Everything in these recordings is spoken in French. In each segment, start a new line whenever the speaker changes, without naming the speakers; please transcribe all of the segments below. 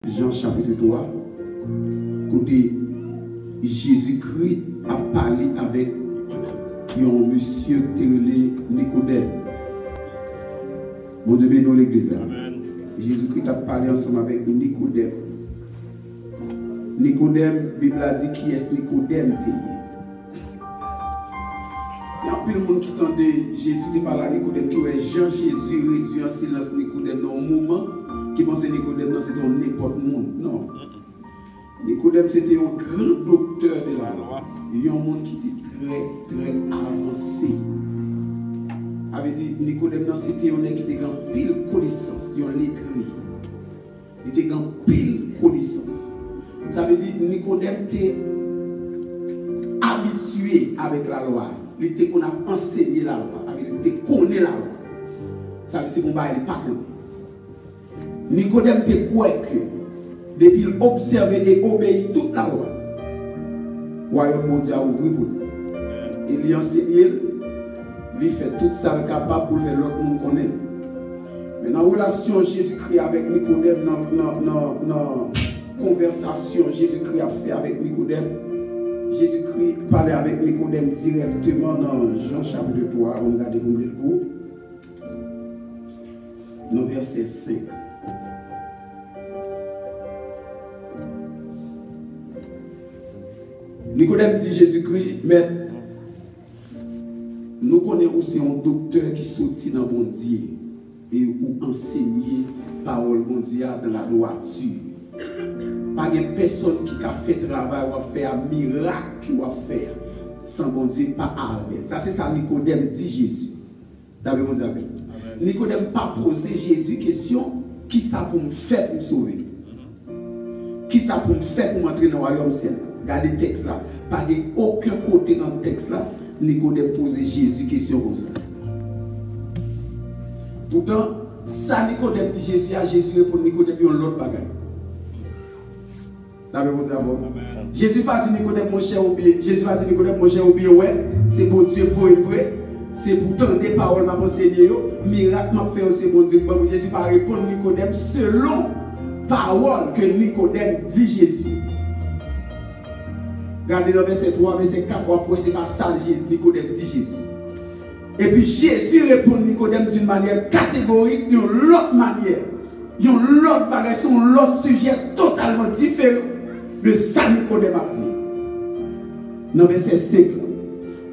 Jean chapitre 3, côté Jésus-Christ a parlé avec un monsieur télé Nicodème. Bon Dieu bénit l'église là. Jésus-Christ a parlé ensemble avec Nicodème. Nicodème, la Bible a dit qui est Nicodème. Il y a un peu de monde qui entendait Jésus qui parle à Nicodème, qui est Jean-Jésus réduit en silence Nicodème dans un moment, qui pensait Nicodème c'était n'importe monde. Non. Nicodème c'était un grand docteur de la loi. Il y a un monde qui était très avancé. Avait dit Nicodème c'était un qui était en pile connaissance, un lettré. Il était en pile connaissance. Ça veut dire Nicodème était habitué avec la loi. Il était qu'on a enseigné la loi. Il était connaît la loi. Ça veut dire qu'on va pas connu. Nicodème était quoi que depuis il observait et obéit toute la loi. Royaume mondial ouvert pour lui. Il y enseignait, il fait tout ça capable pour faire l'autre monde connaît. Mais dans la relation Jésus-Christ avec Nicodème, dans la conversation Jésus-Christ a fait avec Nicodème, Jésus-Christ parlait avec Nicodème directement dans Jean chapitre 3. On regarde comme le coup. Dans verset 5. Nicodème dit Jésus-Christ, mais nous connaissons aussi un docteur qui sortit dans le bon Dieu et où enseigner parole bon Dieu dans la droiture. Pas de personne qui a fait travail ou a fait un miracle ou a fait sans bon Dieu, pas avec. Ça c'est ça Nicodème dit Jésus. D'après mon Dieu. Nicodème pas posé Jésus question, qui ça pour me faire pour me sauver? Qui ça pour me faire pour m'entrer dans le royaume ciel? Regardez le texte là. Pas de aucun côté dans le texte là, Nicodème posé Jésus question comme ça. Pourtant, ça Nicodème dit Jésus, à Jésus répond Nicodème yon l'autre bagaille. Jésus pas dit Nicodème mon cher ou bien, Jésus pas dit Nicodème mon cher ou bien, ouais, c'est bon Dieu vrai, c'est pourtant des paroles m'a enseigné, miracle m'a fait aussi bon Dieu. Jésus pas répondre Nicodème selon parole que Nicodème dit Jésus. Regardez dans verset 3, verset 4, après c'est pas ça Nicodème dit Jésus. Et puis Jésus répond Nicodème d'une manière catégorique, d'une autre manière. D'une autre bagage, sur l'autre sujet totalement différent de ça Nicodème a dit. Dans verset 5,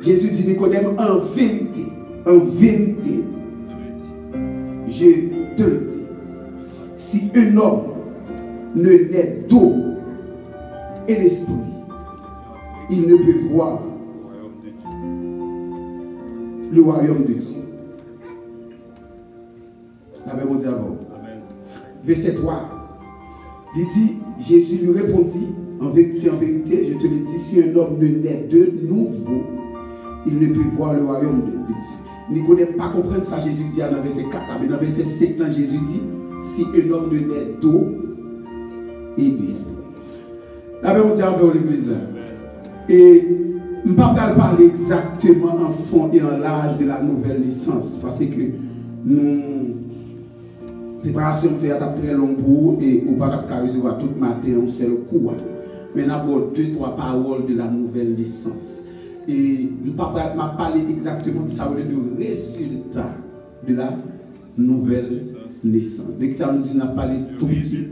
Jésus dit Nicodème, en vérité, je te le dis, si un homme ne naît d'eau et l'esprit, il ne peut voir le royaume de Dieu. Avec mon Dieu avant. Verset 3. Il dit, Jésus lui répondit, en vérité, je te le dis, si un homme ne naît de nouveau, il ne peut voir le royaume de Dieu. Nicodème pas comprendre ça, Jésus dit dans verset 4, mais dans verset 5, Jésus dit, si un homme ne naît d'eau et d'esprit. Avec mon Dieu avant l'église là. Et je ne vais pas parler exactement en fond et en large de la nouvelle naissance, parce que nous, préparation fait très long pour et on ne va pas recevoir tout matin en seul coup. Mais d'abord 2-3 paroles de la nouvelle naissance. Et je ne vais pas parler exactement de ça, le résultat de la nouvelle naissance. Dès que ça nous dit, on a parlé tout petit,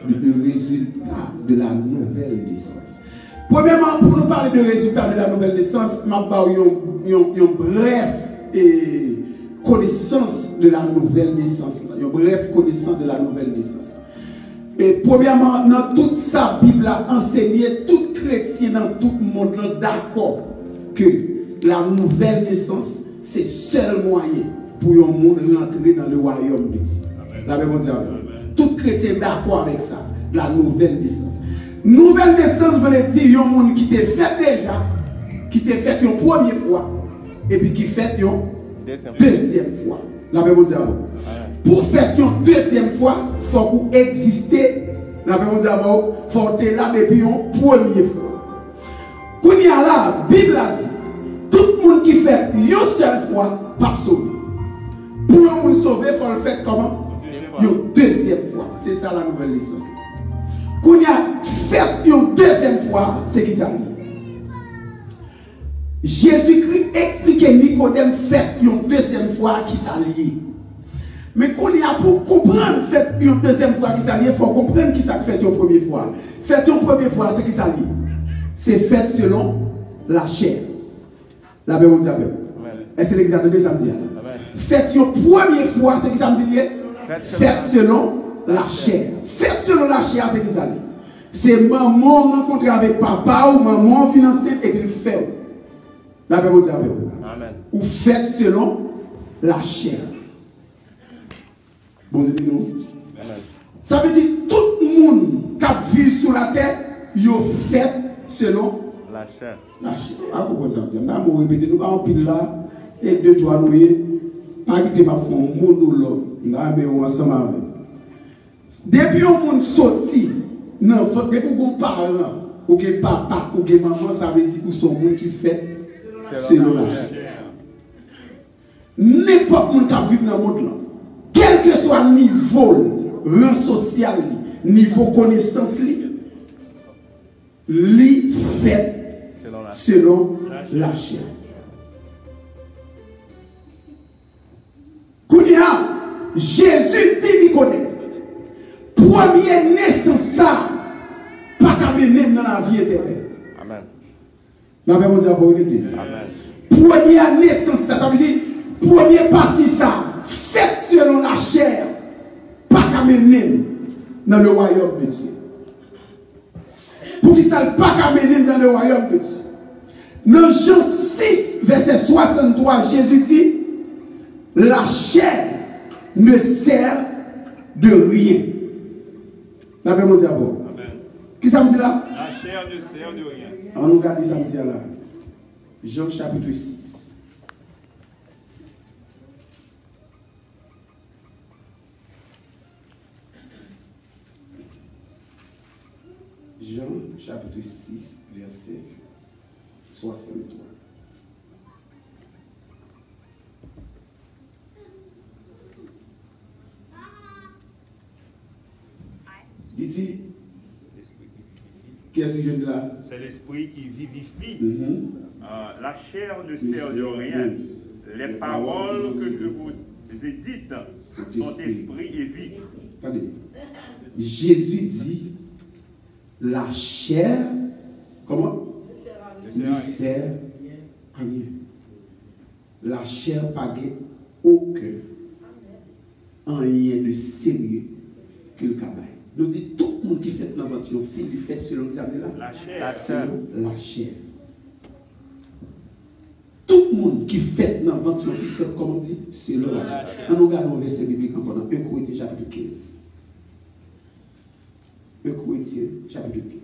le résultat de la nouvelle naissance. Premièrement, pour nous parler du résultat de la nouvelle naissance, je vais parler une brève connaissance de la nouvelle naissance. Une brève connaissance de la nouvelle naissance. Et premièrement, dans toute sa Bible a enseigné, tout chrétien dans tout le monde est d'accord que la nouvelle naissance, c'est le seul moyen pour un monde rentrer dans le royaume de Dieu. Tout chrétien est d'accord avec ça, la nouvelle naissance. Nouvelle naissance veut dire un monde qui t'est fait déjà, qui t'est fait une première fois, et puis qui fait une deuxième fois. La Bible dit pour faire une deuxième fois, il faut qu'on existe. La Bible dit il faut être là depuis une première fois. Quand il y a là, la Bible a dit, tout le monde qui fait une seule fois, pas sauvé. Pour un monde sauvé, il faut le faire comment? Une deuxième fois. C'est ça la nouvelle naissance. Qu'on y a fait une deuxième fois, c'est qui ça lié. Jésus-Christ expliquait Nicodème fait une deuxième fois qui ça lié. Mais qu'on y a pour comprendre fait une deuxième fois qui ça lié, il faut comprendre qui ça fait une première fois. Fait une première fois, c'est qui ça lié. C'est fait selon la chair. La Bible dit avec. Et c'est l'examen de samedi. Fait une première fois, c'est qui ça me dit. Fait selon la chair. Fait selon la chair, c'est qui ça lié. C'est maman rencontrée avec papa ou maman financée et puis le fait. La Bible dit avec vous. Ou fait selon la chair. Bon Dieu, nous. Ça veut dire tout le monde qui vit sur la terre, il fait selon
la chair.
La chair. Ah, pourquoi ça veut dire? Nous répéter, nous allons pile là, et deux, trois, nous pas quitter ma fond, monologue. Nous allons ensemble avec. Depuis un monde sorti, depuis qu'on parle, ou que papa, ou que maman, ça veut dire que son monde qui fait selon la chair. N'importe qui qui vit dans le monde là, quel que soit le niveau, rang social, niveau connaissance, li fait selon la chair. Kounia, Jésus dit Nicodème, première naissance ça, pas qu'à mener dans la vie éternelle.
Amen.
La Bible dit à vous l'église.
Amen.
Première naissance ça veut dire, première partie ça, faite selon la chair, pas qu'à mener dans le royaume de Dieu. Pour qu'il ne soit pas qu'à mener dans le royaume de Dieu. Dans Jean 6, verset 63, Jésus dit, la chair ne sert de rien. La Bible dit à vous. Qui ça me dit là?
La chair ne sert de rien.
On nous regarde ça me dit là. Jean chapitre 6. Jean chapitre 6, verset 63. Il dit, qu'est-ce que je dis là?
C'est l'esprit qui vivifie. La chair ne sert de rien. Les paroles que je vous ai dites sont esprit et vie.
Attendez. Jésus dit, la chair, comment? Ne sert à rien. La chair n'a aucun rien de sérieux que le travail. Nous dit tout le monde qui fait l'aventure, fil du fait selon les amis là.
La chair.
La chair. Tout le monde qui fait l'aventure, qui fait comme on dit, selon la chair. Nous regardons le verset biblique encore dans 1 Corinthiens chapitre 15. 1 Corinthiens chapitre 15.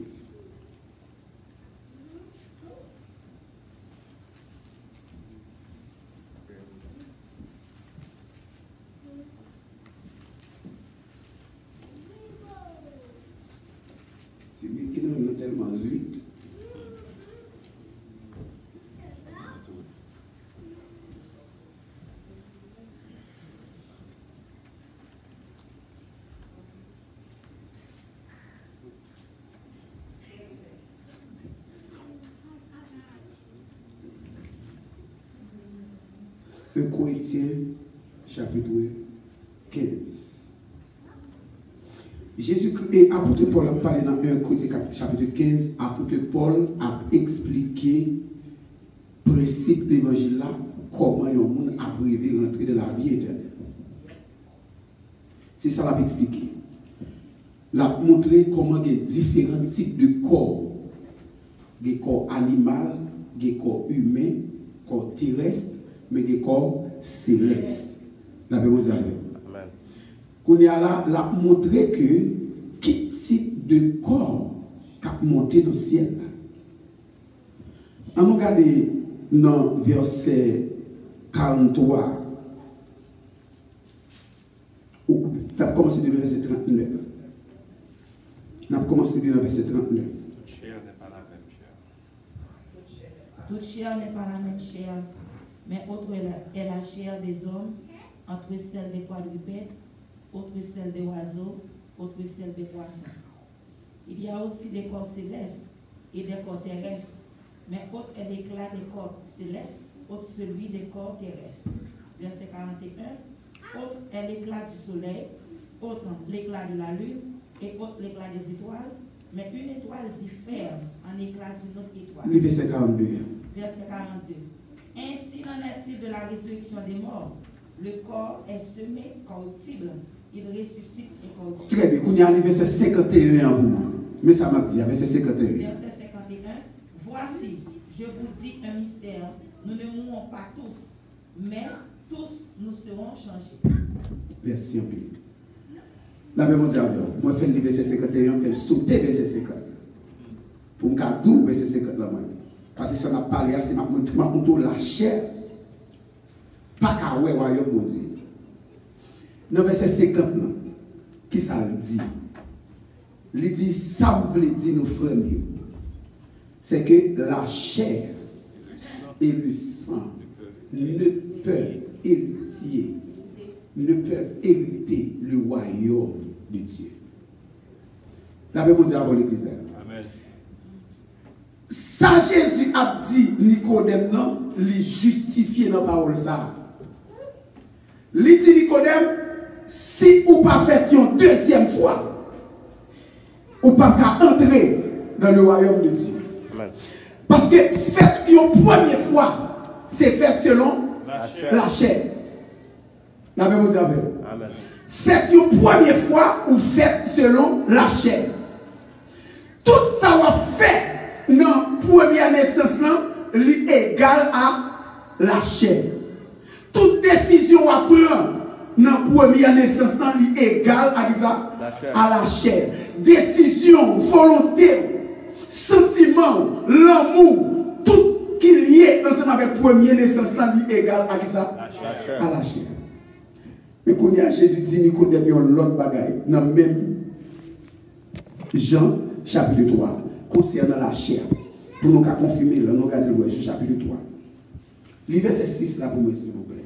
C'est lui qui nous tellement vite. Corinthiens chapitre 15. Jésus-Christ et apôtre Paul a parlé dans 1 Corinthiens chapitre 15. Apôtre Paul a expliqué le principe de l'évangile là, comment un monde a privé rentrer dans la vie éternelle. C'est ça l'a expliqué. L'a montré comment il y a différents types de corps. Des corps animal, des corps humains, corps terrestres, mais des corps célestes. La Bible dit. Amen. Qu'on y a là, l'a montré que quel type de corps qui a monté dans le ciel. On regarde dans verset 43. Tu as commencé de verset 39. On a commencé de verset 39.
Toute chair n'est pas la même chair, mais autre est la chair des hommes, entre celle des quadrupèdes, autre celle des oiseaux, autre celle des poissons. Il y a aussi des corps célestes et des corps terrestres. Mais autre est l'éclat des corps célestes, autre celui des corps terrestres. Verset 41. Autre est l'éclat du soleil, autre l'éclat de la lune, et autre l'éclat des étoiles. Mais une étoile diffère en éclat d'une autre étoile.
Le verset 42.
Verset 42. Ainsi n'en est-il de la résurrection des morts. Le corps est semé corruptible. Il ressuscite et corruptible.
Très bien. Qu'on y arrive verset 51 pour moi. Mais ça m'a dit, verset 51.
Verset 51. Voici, je vous dis un mystère. Nous ne mourrons pas tous, mais tous nous serons changés.
Merci un peu. La même mondiale, moi je fais le verset 51, je fais sauter verset 50. Pour me faire tout verset 50 là. Parce que ça n'a pas l'air, c'est ma la chair. Pas qu'à ouais, royaume, mon Dieu. Dans verset 50, qui ça dit? Il dit, ça veut dire nos frères mieux. C'est que la chair et le sang ne peuvent hériter le royaume de Dieu. La Bible dit avant l'église.
Amen.
Ça, Jésus a dit Nicodème, non, il justifié dans la parole ça. Il dit Nicodème, si ou pas fait une deuxième fois, ou pas qu'à entrer dans le royaume de Dieu.
Amen.
Parce que fait une première fois, c'est fait selon la chair. La Bible dit avec.
Amen.
Faites une première fois ou faites selon la chair. Tout ça va fait dans la première naissance est égal à la chair. Toute décision à prendre dans la première naissance est égale à la chair. Décision, volonté, sentiment, l'amour, tout qui est lié ensemble avec la première naissance est égal à la chair. Mais quand Jésus dit Nicodème, il y a l'autre bagaille, dans le même Jean chapitre 3, concernant la chair. Pour nous confirmer, nous regardons le Jean chapitre 3. Le verset 6 là pour moi, s'il vous plaît.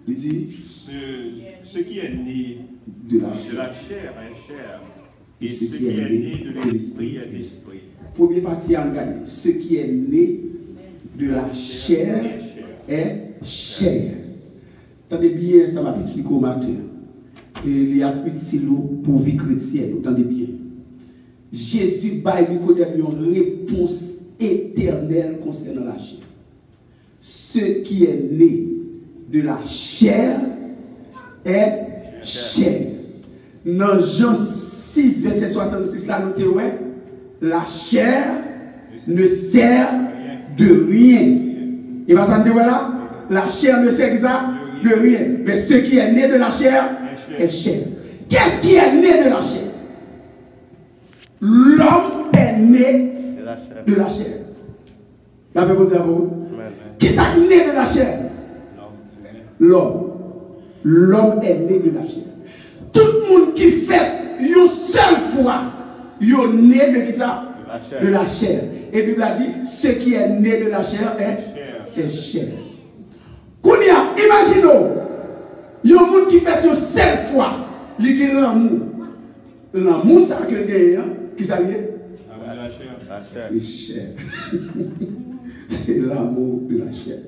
Il dit
ce qui est né
de la
chair est chair, et ce qui est né de l'esprit est l'esprit.
Première partie à regarder. Ce qui est né de la chair est chair. Attendez bien, ça va expliquer au matin. Et il y a petit lot pour vie chrétienne. Attendez bien. Jésus baille Nicodème une réponse éternelle concernant la chair. Ce qui est né de la chair est chair. Dans Jean 6, verset 66, là, notez, ouais, la chair ne sert de rien. Et va ça voilà? La chair ne sert de rien. Mais ce qui est né de la chair est chair. Qu'est-ce qui est né de la chair? L'homme est né de la chair. La Bible dit à vous. Qui est né de la chair? L'homme. L'homme est né de la chair. Tout le monde qui fait une seule fois, il est né de qui ça? De la chair. Et la Bible a dit, ce qui est né de la chair est chair. Kounia, imaginons, il y a un monde qui fait une seule fois, il a l'amour. L'amour, ça que gagne, qui ça lié?
La chair.
C'est chair. C'est l'amour de la chair.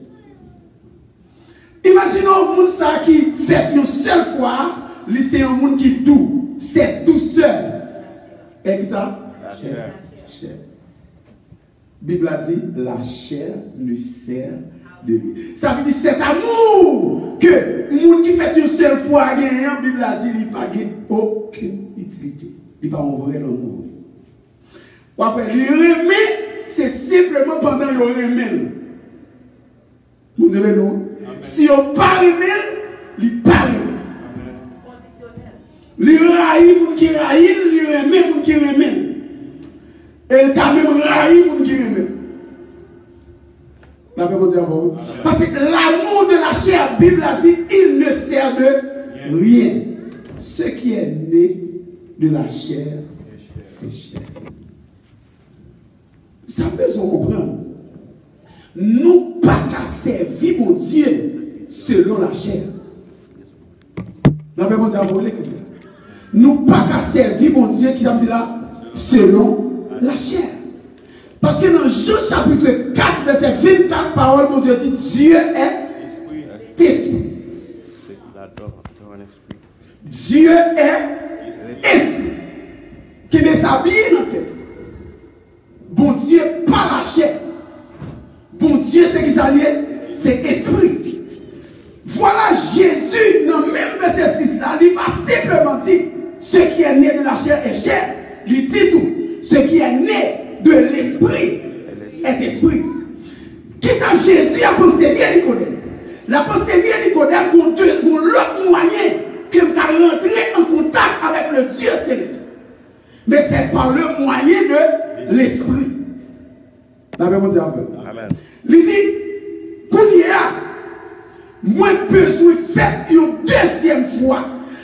Imaginons un monde ça qui fait une seule fois, c'est un monde qui doux, c'est douceur. Et qui ça?
La chair.
Chair. Bible a dit, la chair ne sert de rien. Ça veut dire cet amour que le monde qui fait une seule fois a gagné, la Bible a dit, il n'a pas aucune utilité. Il n'a pas un vrai amour. Ou après, le remet, c'est simplement pendant le remet. Vous devez nous. Si on pas remet, il pas remet. Il raït, il qui raït, il remet, il qui remet. Et quand même raït, il qui remet. La Bible dit à vous. Parce que l'amour de la chair, la Bible a dit, il ne sert de rien. Ce qui est né de la chair est chair. Ça peut se comprendre. Nous pas qu'à servir mon Dieu selon la chair. La paix, mon Dieu, vous voulez que c'est. Nous pas qu'à servir, mon Dieu, qui a dit là, selon la chair. Parce que dans Jean chapitre 4, verset 24, parole, mon Dieu dit, Dieu est esprit. Dieu est esprit. Qui me s'habille dans la tête. Bon Dieu, pas la chair. Bon Dieu, c'est qui s'allie? C'est esprit. Voilà Jésus, dans le même verset 6 là, il va simplement dire, ce qui est né de la chair est chair. Il dit tout. Ce qui est né de l'esprit est esprit. Qui ça Jésus a pensé bien Nicodème? La pensée bien Nicodème pour l'autre moyen que tu as rentré en contact avec le Dieu céleste. Mais c'est par le moyen de l'esprit. La paix, mon Dieu. Amen. Il dit, pour y aller, moi, besoin de faire une deuxième fois.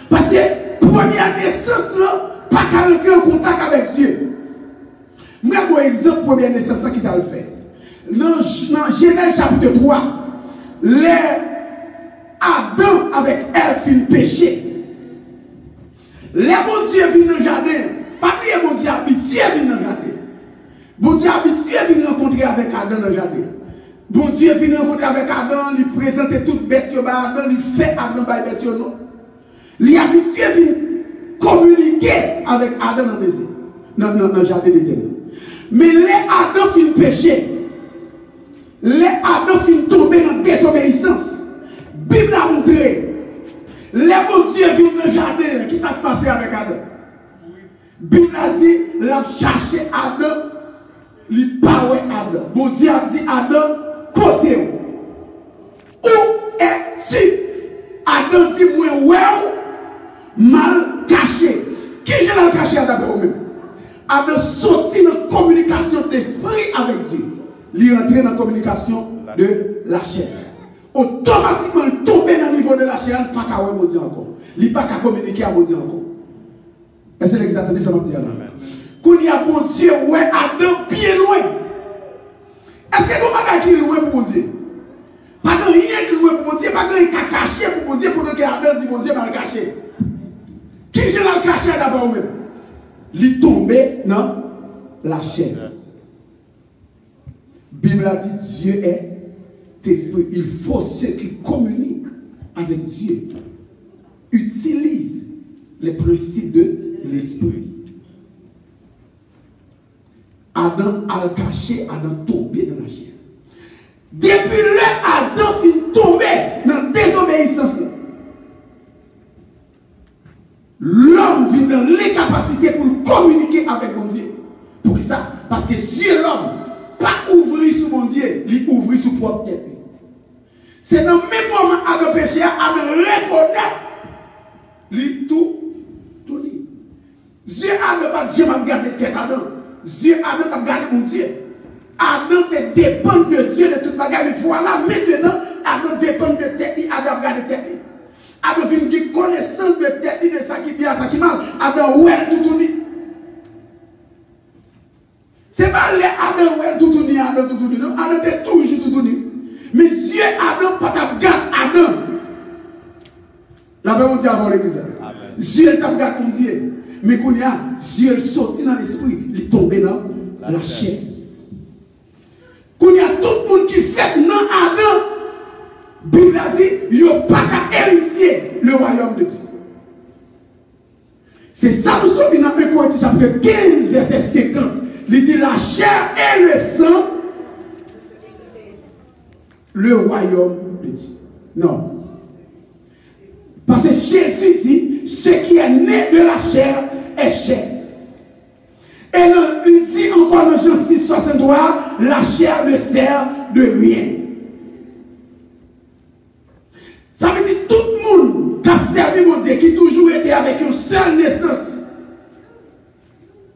Parce que première naissance, là, pas qu'à rentrer en contact avec Dieu. Moi, par exemple, première naissance, qui ça le fait? Dans Genèse chapitre 3, les Adam avec Ève fin péché. Les bon Dieu viennent dans le jardin. Pas que bon Dieu habitué vient dans le jardin. Bon Dieu habitué vient rencontrer avec Adam dans le jardin. Bon Dieu vient rencontrer avec Adam, il présente toute bête à Adam, il fait Adam par bête non. Il habitué vient communiquer avec Adam dans le maison, dans le jardin d'Éden. Mais les Adam fin péché. Les Adam fin tomber dans la désobéissance. La Bible a montré. Les bon Dieu viennent dans le jardin. Qui s'est passé avec Adam? La Bible a dit, il a cherché Adam. Il parle Adam. Bon Dieu a dit Adam, côté où es-tu? Adam dit, moi, mal caché. Qui j'ai mal caché Adam pour même? Adam sorti dans la communication d'esprit avec Dieu. Il est entré dans la communication de la chair. Automatiquement, il tombe dans le niveau de la chair, il n'a pas qu'à voir Dieu encore. Il n'a pas qu'à communiquer avec Dieu encore. Est-ce que vous attendez ça va me dire là? Quand il y a bon Dieu, ouais, Adam bien loin. Est-ce que nous ne pouvons pas loin pour Dieu? Pas de rien qui loin pour Dieu, pas de rien qui a caché pour Dieu, pour que Adam dit bon Dieu va le cacher. Qui je l'ai caché d'abord même? Il est tombé dans la chair. La Bible a dit Dieu est esprit. Il faut ceux qui communiquent avec Dieu utilisent les principes de l'esprit. Adam a le caché, Adam tombé dans la chair. Depuis là, Adam finit tombé dans la désobéissance. L'homme vit dans l'incapacité pour communiquer avec mon Dieu. Pour ça, parce que Dieu, l'homme, pas ouvrir sur mon Dieu, il ouvre sur propre tête. C'est dans le même moment Adam péché, Adam reconnaît, il tout dit. Dieu Adam pas Dieu m'a gardé tête Adam. Dieu Adam t'a gardé mon Dieu. Adam te dépend de Dieu de toute bagarre. Mais voilà, maintenant, Adam dépend de tête, Adam garde tête. Adam vient de connaissance de tête, de ça qui est bien, ça qui est mal. Adam ouais tout dit. C'est pas les Adam ouais tout dit, Adam tout dit. Non, Adam est toujours tout dit. Mais Dieu Adam pas t'a garde Adam. La paix mon Dieu avant l'église. Dieu t'a garde ton Dieu. Mais quand il y a Dieu sorti dans l'esprit, il est tombé dans la chair. Quand il y a tout le monde qui fait non Adam, la Bible a dit, il n'y a pas qu'à hériter le royaume de Dieu. C'est ça nous sommes dans 1 Corinthiens chapitre 15, verset 50. Il dit la chair et le sang, le royaume de Dieu. Non. Parce que Jésus dit, ce qui est né de la chair est chair. Et il dit encore dans Jean 6, 63, la chair ne sert de rien. Ça veut dire tout le monde qui a servi mon Dieu, qui toujours été avec une seule naissance,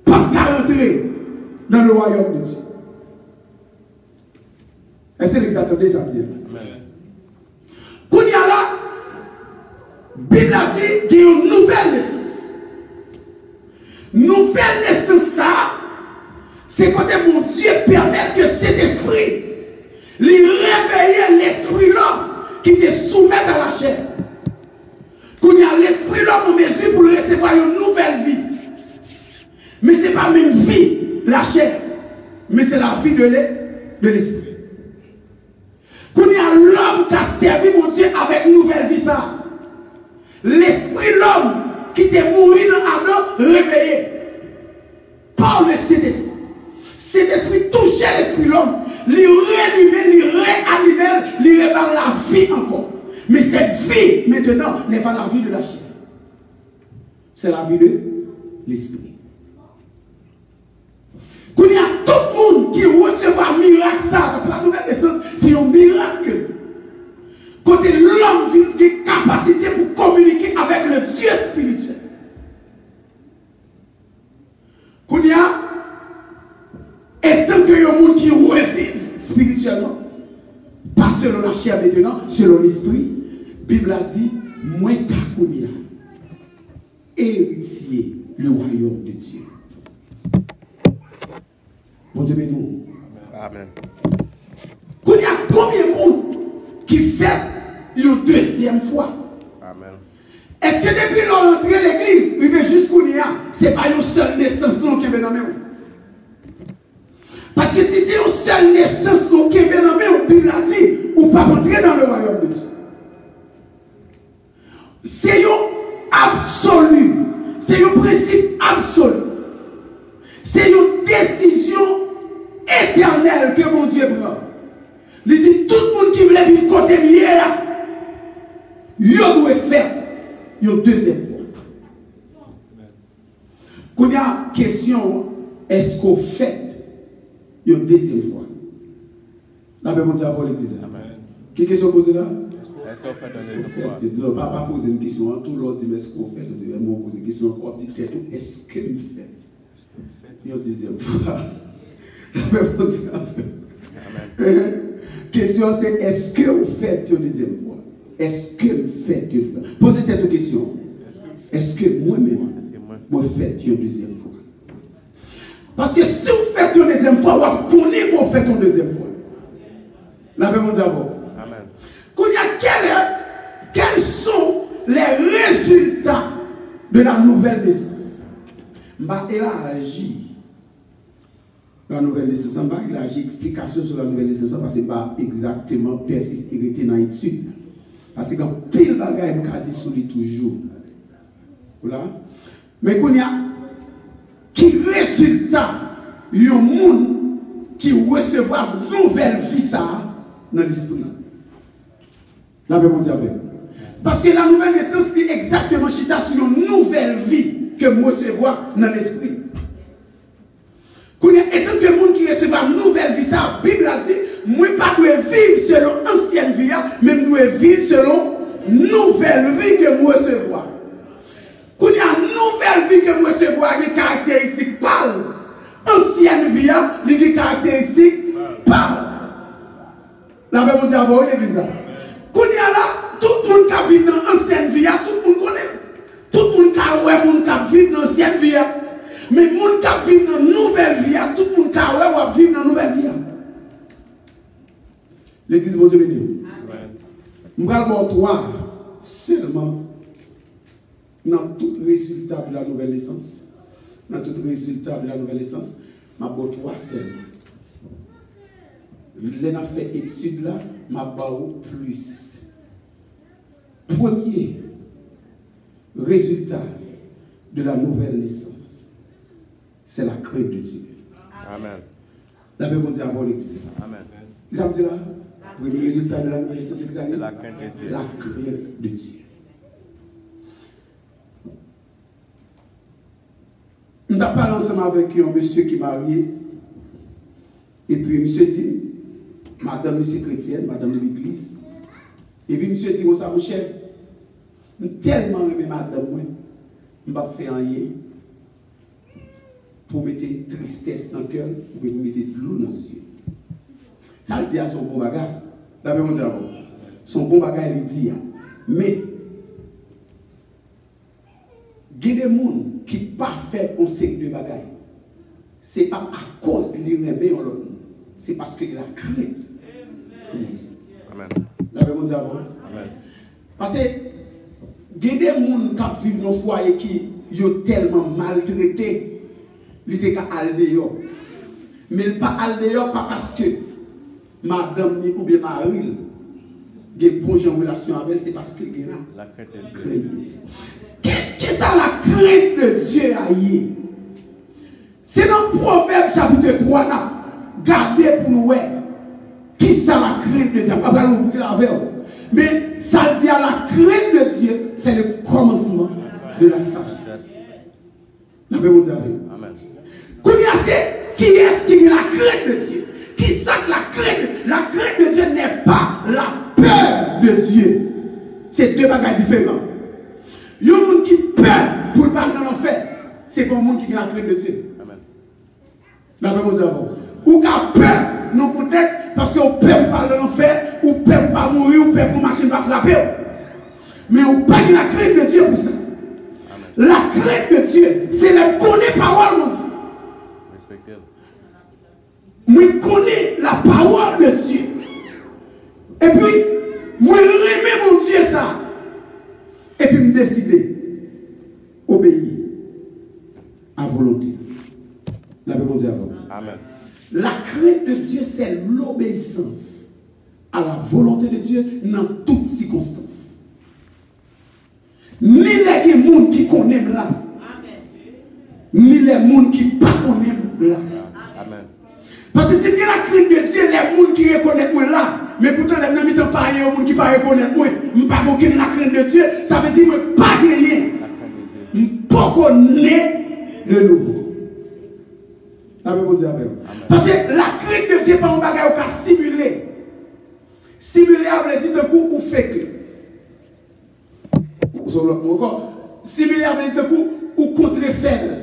pas qu'à rentrer dans le royaume de Dieu. Est-ce que vous attendez ça bien? Quand il y a là, la Bible a dit qu'il y a une nouvelle naissance. Nouvelle naissance, ça, c'est quand mon Dieu permet que cet esprit, lui réveille l'esprit là, qui te soumet à la chair. Quand il y a l'esprit pour recevoir une nouvelle vie. Mais ce n'est pas même vie, la chair, mais c'est la vie de l'esprit. Quand il y a l'homme qui a servi mon Dieu avec une nouvelle vie, ça. L'esprit, l'homme qui était mort dans Adam, réveillé par le Saint-Esprit. Saint-Esprit touchait l'esprit l'homme, lui réanimait, lui réanimait, lui répare la vie encore. Mais cette vie, maintenant, n'est pas la vie de la chair. C'est la vie de l'esprit. Quand il y a tout le monde qui recevra un miracle, ça, parce que la nouvelle naissance, c'est un miracle. Quand l'homme a une capacité pour communiquer avec le Dieu spirituel. Quand il y a, étant que y a un monde qui revive spirituellement, pas selon la chair maintenant, selon l'esprit, la Bible a dit, moi Kakounia, héritier le royaume de Dieu. Bon Dieu, nous.
Amen.
Quand il y a combien de monde qui fait une deuxième fois?
Amen.
Est-ce que depuis l'entrée de l'église, il veut jusqu'où il y a, ce n'est pas une seule naissance qui est nommée? Parce que si c'est une seule naissance qui est nommée, la Bible a dit, ou pas entrer dans le royaume de Dieu. C'est un absolu. C'est un principe absolu. C'est une décision éternelle que mon Dieu prend. Il dit, tout le monde qui voulait vivre côté hier, il doit faire une deuxième fois. Quand il y a une question, est-ce qu'on fait une deuxième fois? La Bible dit avant l'église. Quelle question posée là?
Est-ce qu'on fait une deuxième fois?
Non, pas poser une question. Tout le monde dit, mais est-ce qu'on fait? Moi, poser une question encore. Dit, est-ce que nous fait une deuxième fois? La Bible dit Amen. Question c'est, est-ce que vous faites une deuxième fois? Est-ce que vous faites une fois? Posez cette question. Est-ce que moi-même, moi faites une deuxième fois? Parce que si vous faites une deuxième fois, vous connaissez qu'on fait une deuxième fois. La Bible dit Amen. Quels sont les résultats de la nouvelle naissance? Elle a agi. La nouvelle naissance, il a agi explication sur la nouvelle naissance parce que ce n'est pas exactement persister dans l'étude. Parce que quand pile bagaille, il a dit sur lui toujours. Voilà. Mais quand il y a qui résultat, il y a un monde qui recevra une nouvelle vie ça dans l'esprit. La Bible dit avec. Parce que la nouvelle naissance est exactement chita sur une nouvelle vie que moi recevoir dans l'esprit. Quand il y a étant que le monde qui recevra une nouvelle vie, ça, la Bible a dit, moi pas dois vivre selon ancienne vie, mais je dois vivre selon nouvelle vie que moi recevoir. Quand il y a une nouvelle vie que moi recevoir, il y a des caractéristiques pâles. Ancienne vie, il y a des caractéristiques pâles. La Bible dit avant l'église. Quand il y a là, tout le monde qui vit dans l'ancienne vie, tout le monde connaît. Tout le monde qui vit dans l'ancienne vie. Mais les gens qui vivent dans une nouvelle vie, tout le monde qui vit dans une nouvelle vie. L'église, bon Dieu béni. Je vais vous toi seulement dans tout résultat de la nouvelle naissance. Dans tout résultat de la nouvelle naissance, je vais vous toi seulement. Les a fait étude là, je vais vous plus. Premier résultat de la nouvelle naissance, c'est la crainte de Dieu.
Amen.
La Bible dit avant l'église.
Amen.
Ça me dit là, le premier résultat de la nouvelle naissance, c'est
la crainte de Dieu.
La crainte de Dieu. On a parlé ensemble avec un monsieur qui est marié. Et puis, monsieur dit, madame, c'est chrétienne, madame de l'église. Et puis, monsieur dit, ça, mon cher, je tellement aimé madame, je ne vais pas faire rien pour mettre tristesse dans le cœur, pour mettre de l'eau dans les yeux. Ça le dit à son bon bagage. La Bible dit son bon bagage, il dit. Mais, il y a des gens qui ne sont pas fait un série de bagages. Ce n'est pas à cause de l'aimer en l'autre. C'est parce qu'il a crainte. Amen. La Bible dit Amen. Parce que il y a des gens qui vivent dans le foyer qui sont tellement maltraités, ils étaient qu'à aller dehors. Mais ils ne pas aller dehors pas parce que madame ni ou bien Marie des bons gens en relation avec elle, c'est parce que il y a
la crainte de Dieu.
Qu'est-ce que ça la crainte de Dieu aïe? C'est dans Proverbe chapitre 3 là. Gardez pour nous qui ça la crainte de Dieu. Après nous la veille. Mais ça dit à la crainte de Dieu, c'est le commencement de la sagesse. La Bible vous dit.
Amen.
Qui est-ce qui a la crainte de Dieu? Qui ça que la crainte de Dieu n'est pas la peur de Dieu. C'est deux bagages différents. Il y a un monde qui peur pour ne pas dans l'enfer. C'est pas un monde qui a la crainte de Dieu.
Amen.
La Bible vous dit. Ou qui a peur, non peut-être parce qu'on peut pas dans l'enfer, ou peut pas mourir, ou peut pour machine pas frapper. Mais on pas de la crainte de Dieu pour ça.
Amen.
La crainte de Dieu, c'est le connaître parole de Dieu.
Respectez-le.
Moi connais la parole de Dieu. Et puis, moi remets mon Dieu ça. Et puis me décider obéir à volonté. La Bible dit avant.
Amen.
La crainte de Dieu, c'est l'obéissance à la volonté de Dieu dans toutes circonstances. Ni les gens qui connaissent là, ni les gens qui ne connaissent là.
Amen.
Parce que c'est bien la crainte de Dieu, les gens qui reconnaissent moi là, mais pourtant les gens qui ne pas les gens qui ne reconnaissent moi, je ne pas aucune la crainte de Dieu, ça veut dire que je ne pas gagner. Je ne pas connaître de nouveau. Parce que la crainte de Dieu, pas un bagage qui a simulé. Simuler, on dit de coup ou fake. Simuler, on dit de coup ou contre-faire.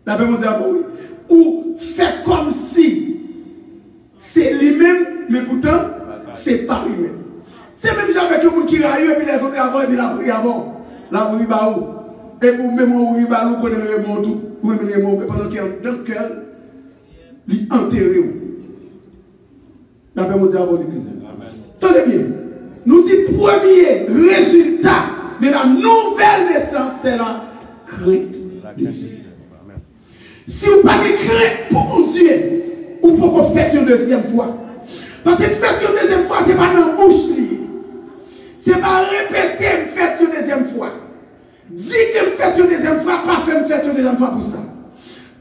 La Bible dit oui. Ou faire comme si c'est lui-même, mais pourtant, c'est pas lui-même. C'est même genre avec le monde qui raille, et puis les autres avant, et puis la prie avant. La prie va où? Et pour même où il va, nous connaissons le monde tout. Vous mettez les mots pendant qu'il y a dans le cœur, il enterré. La paix mondiale à l'église. Tenez bien. Nous disons premier résultat de la nouvelle naissance, c'est la crainte de Dieu. Si vous n'avez pas de crainte pour mon Dieu, ou pour qu'on fasse une deuxième fois. Parce que faire une deuxième fois, ce n'est pas dans la bouche. Ce n'est pas répéter, faire une deuxième fois. Dis que me fait une deuxième fois, pas fait me faire une deuxième fois pour ça.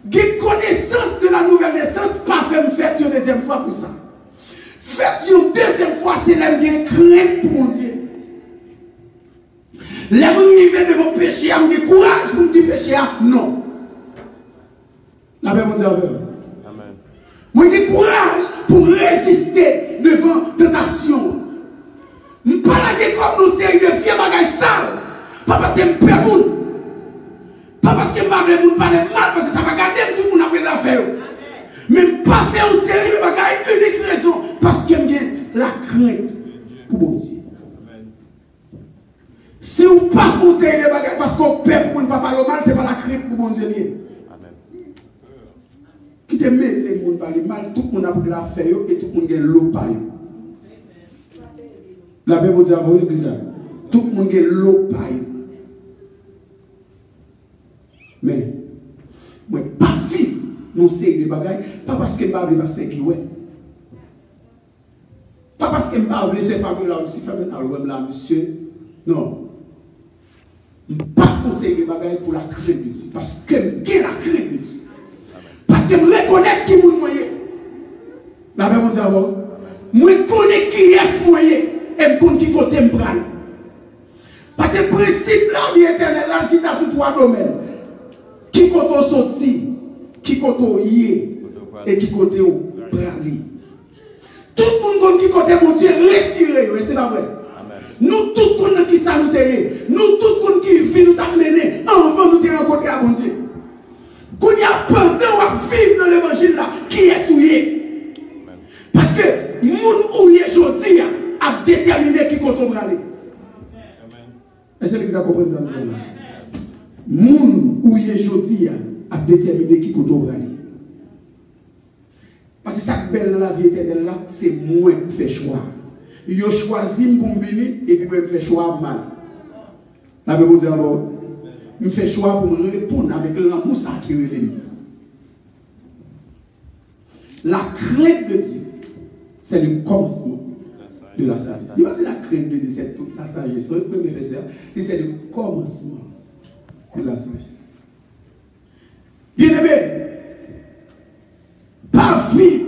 J'ai connaissance de la nouvelle naissance, pas fait me faire une deuxième fois pour ça. Faites une deuxième fois, c'est l'aime bien crainte pour mon Dieu. L'aime arriver de vos péchés, j'ai courage pour me dire péché, non. La paix vous dit avec.
Amen.
Moi j'ai courage pour résister devant tentation. Je ne parle pas comme nous série de vieux bagages sales. Pas parce que je ne perds pas. Pas parce que je ne parle pas mal, parce que ça va garder tout le monde après l'affaire. Mais je pas faire une série de bagages, unique raison, parce que j'ai la crainte pour mon Dieu. Si vous ne pas faire une série de bagages parce qu'on perd pour ne pas parler mal, ce n'est pas la crainte pour mon Dieu. Qui te met les gens parler mal, tout le monde a pris l'affaire et tout le monde a l'eau paille. La Bible vous dit à vous, l'église, tout le monde a l'eau paille. Mais, moi, pas vivre dans ces bagages, pas parce que je ne parle pas de qui ouais. Pas parce que je ne parle pas de ces familles là, si famille là, monsieur. Non. Je ne pas foncer les bagages pour la crainte de Dieu. Parce que j'ai la crainte de Dieu. Parce que je reconnais qui est mon moyen. La Bible vous dit à vous, je connais qui est mon moyen et je connais qui côté me prendre. Parce que le principe là, l'éternel, là, c'est sur trois domaines. Qui côté sorti, qui côté yé, et qui côté prali. Tout le monde qui côté mon Dieu, retiré, c'est pas vrai. Nous tous connaissons qui ça nous est. Nous tous connaissons qui vit nous t'amener. Avant nous te rencontrer à mon Dieu. Qu'on y a pendant à vivre dans l'évangile là, qui est souillé. Parce que moun ouye jodi a déterminé qui côté prali. Est-ce que vous comprenez ça? Moun ouye jodi a déterminé qui côté prali. Parce que ça qui est belle dans la vie éternelle là, c'est moi qui fais choix. Yo choisi pour venir et puis me faire choix mal. La Bible dit alors, je fais choix pour me répondre avec l'amour qui relève. La crainte de Dieu, c'est le commencement de la sagesse. Il va dire la crainte de Dieu, c'est toute la sagesse. Le premier verset, c'est le commencement de la sagesse. Bien aimé, pas vivre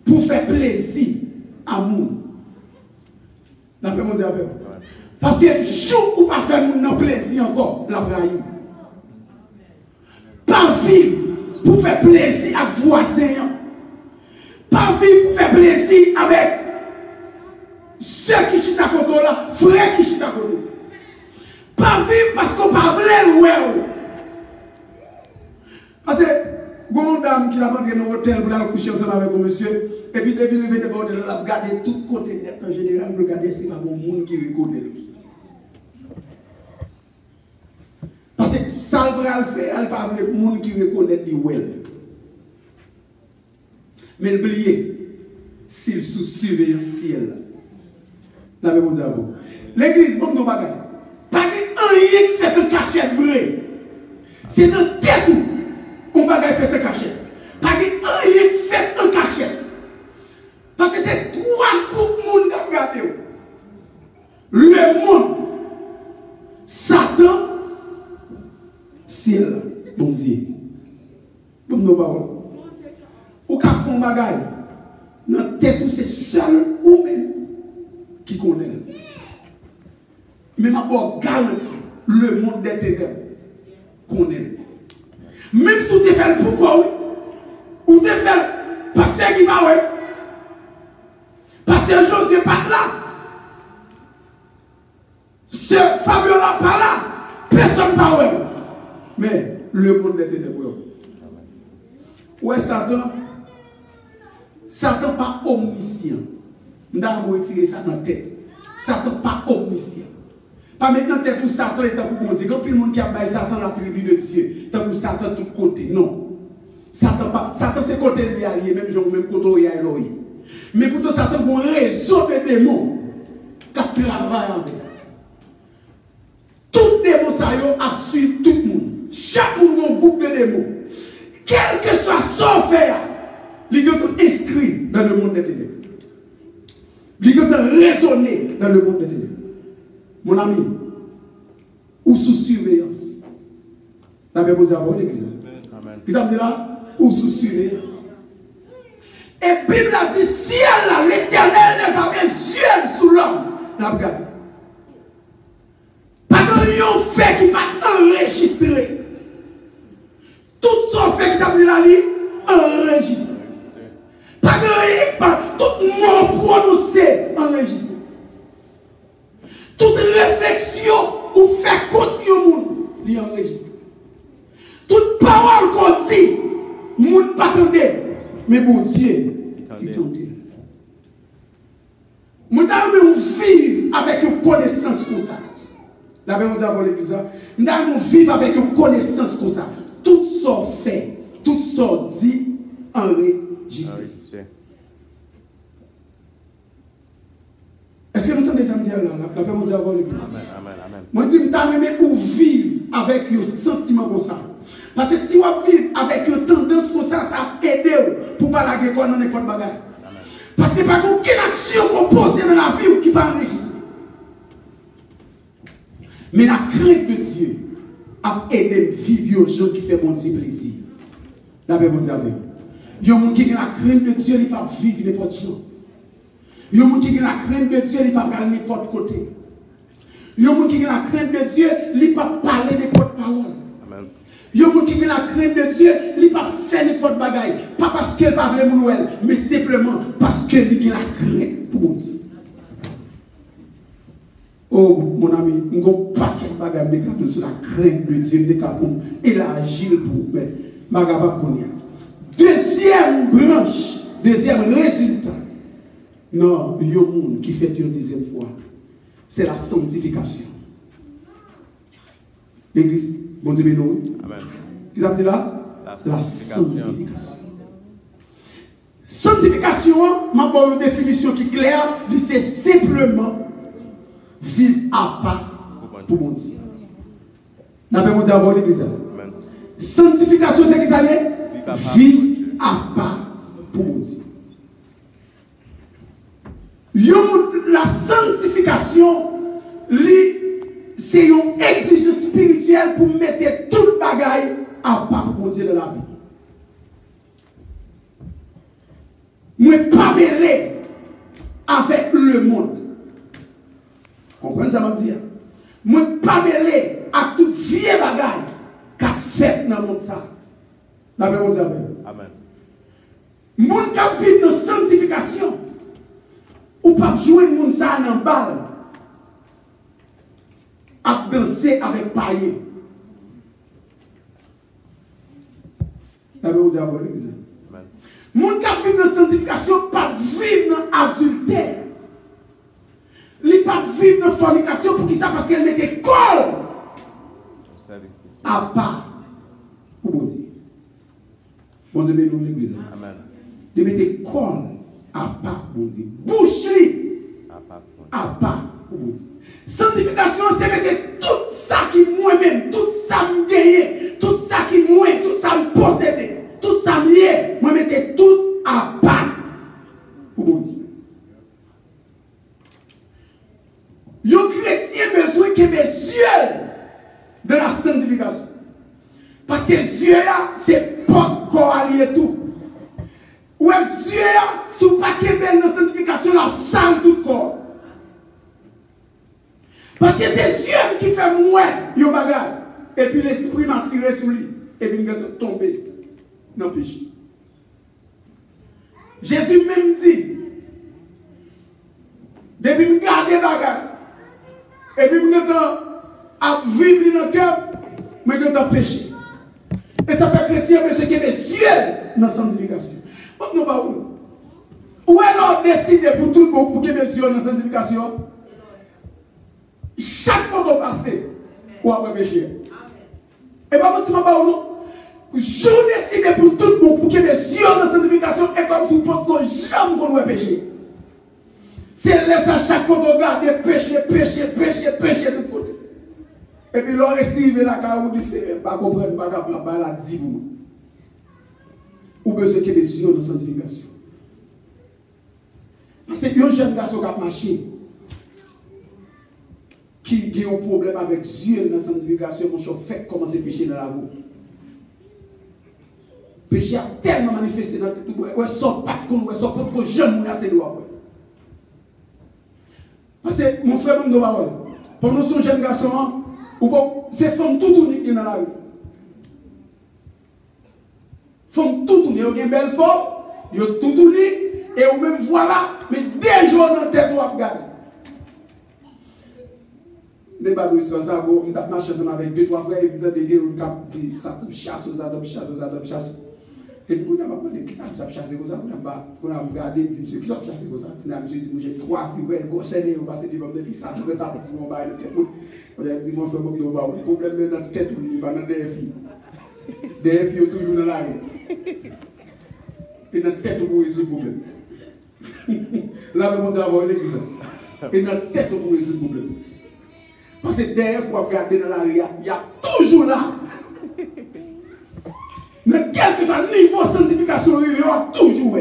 pour faire plaisir à nous. La paix mondiale avec vous. Parce que jour où pas faire mon plaisir encore, la braille. Pas vivre pour faire plaisir à voisins. Pas vivre pour faire plaisir avec ceux qui sont à côté là, frères qui sont à côté. Pas vivre parce qu'on parle ouais. Parce que, une dame qui a rentré dans l'hôtel pour aller coucher ensemble avec un monsieur, et puis depuis le venir dans l'hôtel, elle a regardé tout côté net en général, pour regarder si pas bon monde qui reconnaît lui. Parce que ça le fait, elle parle de monde qui reconnaît lui well. Mais oubliez, s'il sous surveillance ciel. La Bible dit à vous. L'église, bon, nous bagaille. Pas de rien qui fait un cachette vrai. C'est dans tête tout. On va faire un cachet. Pas de rien qui fait un cachet. Parce que c'est trois groupes de monde qui regardent. Le monde, Satan, ciel, bon Dieu. Comme nos paroles. Ou qu'à fond bagaille. Dans tête, c'est seul ou même qui connaît. Mais ma bonne garantie, le monde des ténèbres connaît. Même si tu fais le pouvoir, ou tu fais le pasteur qui va, pasteur Jean ne pas là. Ce Fabiola pas là. Personne pas là. Mais le monde des ténèbres. Ouais, Satan. Satan pas omniscient. Nous avons retiré ça dans la tête. Satan pas omniscient. Pas maintenant t'es pour Satan et t'es pour mon Dieu. Quand le monde qui a baillé Satan la tribu de Dieu, t'es pour Satan de tous côtés. Non. Satan c'est côté lié allié, même genre même côté il y a Elohim. Mais pourtant Satan a un réseau de démons qui travaillent avec. Tout démon ça a suivi tout le monde. Chaque monde a un groupe de démons. Quel que soit son fait, il est inscrit dans le monde des ténèbres. Il est raisonné dans le monde des ténèbres. Mon ami, ou sous surveillance. La Bible dit à vous, l'église. Qui ça me dit là? Ou sous surveillance. Et Bible a dit, ciel là, l'éternel ne va pas yeux sous l'homme. La regarde. Pas de fait qui va enregistrer. Tout son fait qui ça me dit là, enregistré. Pas de tout mot prononcé enregistré. Toute réflexion ou fait contre le monde, il enregistre. Toute parole qu'on dit, le monde pas attendait. Mais bon Dieu, il attendait. Nous devons vivre avec une connaissance comme ça. La Bible dit avant l'église, nous devons vivre avec une connaissance comme ça. Tout ça fait, tout ça dit, enregistré. Est-ce que vous entendez ça me dire là? La paix me dit avant l'église. Moi, je dis, je ou vivre avec un sentiment comme ça. Parce que si vous vivez avec une tendance comme ça, ça aide pour ne pas la guerre dans n'importe quoi. Parce que pas aucune action qu'on pose dans la vie qui va enregistrer. Mais la crainte de Dieu a aidé à vivre aux gens qui font bon Dieu plaisir. La paix me dit avec vous. Il y a des gens qui ont la crainte de Dieu, ils ne peuvent pas vivre n'importe quoi. Il y a des gens qui ont la crainte de Dieu, ils ne peuvent pas aller n'importe côté. Il y a des gens qui ont la crainte de Dieu, ils ne peuvent pas parler n'importe parole. Il y a des gens qui ont la crainte de Dieu, ils ne peuvent pas faire n'importe bagaille. Pas parce qu'ils ne peuvent pas Noël, mais simplement parce qu'ils ont la crainte pour mon Dieu. Oh, mon ami, nous avons un paquet de bagailles sur la crainte de Dieu, pour élargir pour me. Deuxième branche, deuxième résultat. Non, il y a un monde qui fait une deuxième fois. C'est la sanctification. L'église, bon Dieu, nous. Qu'est-ce que ça dit là? C'est la sanctification. Sanctification, ma bonne définition qui est claire, c'est simplement vivre à part pour mon Dieu. N'a pas mon Dieu avant l'église. Sanctification, c'est qui ça est? Vivre à part pour mon Dieu. La sanctification, c'est une exigence spirituelle pour mettre tout le bagaille à part pour mon Dieu de la vie. Moi, pas mêlé avec le monde. Comprenez ça, je dire? Moi, pas mêlé à toute vieille bagaille qu'a fait dans le monde ça. La paix, mon Dieu.
Amen.
Moun qui vit dans la sanctification, ou pas jouer moun ça dans le bal, à danser avec païen. La paix, mon Dieu. Moun qui vit dans la sanctification, pas vivre dans l'adultère. Il pas vivre dans la fornication pour qui ça? Parce qu'elle mettait colle à part pour mon Dieu. Bon Dieu, bénis l'église.
Amen.
Il mettait colle à part pour mon Dieu. Bouche-li à part pour mon Dieu. Sanctification, c'est mettre tout ça qui moi-même, tout ça me gagne, tout ça qui moi, tout ça me possède, tout ça me lié, moi mettais tout à part pour mon Dieu. Le chrétien a besoin que mes yeux de la sanctification. Parce que les yeux, c'est pas corps allié tout. Ou les yeux, si vous pas qu'un bel dans la sanctification, la sale tout corps. Parce que c'est Dieu qui fait moins, yo bagarre. Et puis l'esprit m'a tiré sur lui. Et puis il est tombé dans le péché. Jésus même dit, depuis que je garde les bagarres, et puis je suis vivre dans le cœur, mais je suis péché. Et ça fait chrétien, mais ce qui est des yeux dans la sanctification. Nous pas où? Où est l'on décide pour tout le monde pour que les yeux dans la sanctification? Chaque fois qu'on passe, ou après péché. Et pas moi, pas où? Je décide pour tout le monde pour que les yeux dans la sanctification est comme si on ne jamais qu'on doit pécher. C'est laisser à chaque fois qu'on regarde péché de tout côté. Et puis l'on récit la carrière dit c'est pas comprendre, pas capable, la dit pour nous. Ou besoin que les yeux dans la sanctification. Parce que un jeune garçon qui a marché, qui a un problème avec les yeux dans la sanctification, mon cher, fait commencer à pécher dans la voie. Le péché a tellement manifesté dans tout le monde, ouais, sort pas de ouais, sort pas de jeune mourir assez loin. Parce que mon frère, nous parole. Pour nous, ce jeune garçon, c'est femme tout unique dans la vie. Femme tout unique, il y a une belle femme, il y a tout unique, et ou même voilà, mais des jours dans la tête, on regarde. Débat de l'histoire, ça, on a marché avec deux, trois frères, et puis on a dit, ça chasse aux chasse. Et puis, on a demandé qui ça chasse comme ça. On a regardé, monsieur, qui ça chasse comme ça. Monsieur dit, j'ai trois filles, gosselées, on passe des pommes de vie, ça, je vais taper pour mon bail de tête. On a dit, mon frère, le problème est dans la tête, il va dans des filles. Des filles toujours dans la rue. Et dans la tête, pour résoudre le problème. Là, on a avoir l'église. Et dans la tête, pour résoudre le problème. Parce que derrière, il faut regarder dans la rue, il y a toujours là. Mais quel que soit le niveau de sanctification, il y aura toujours.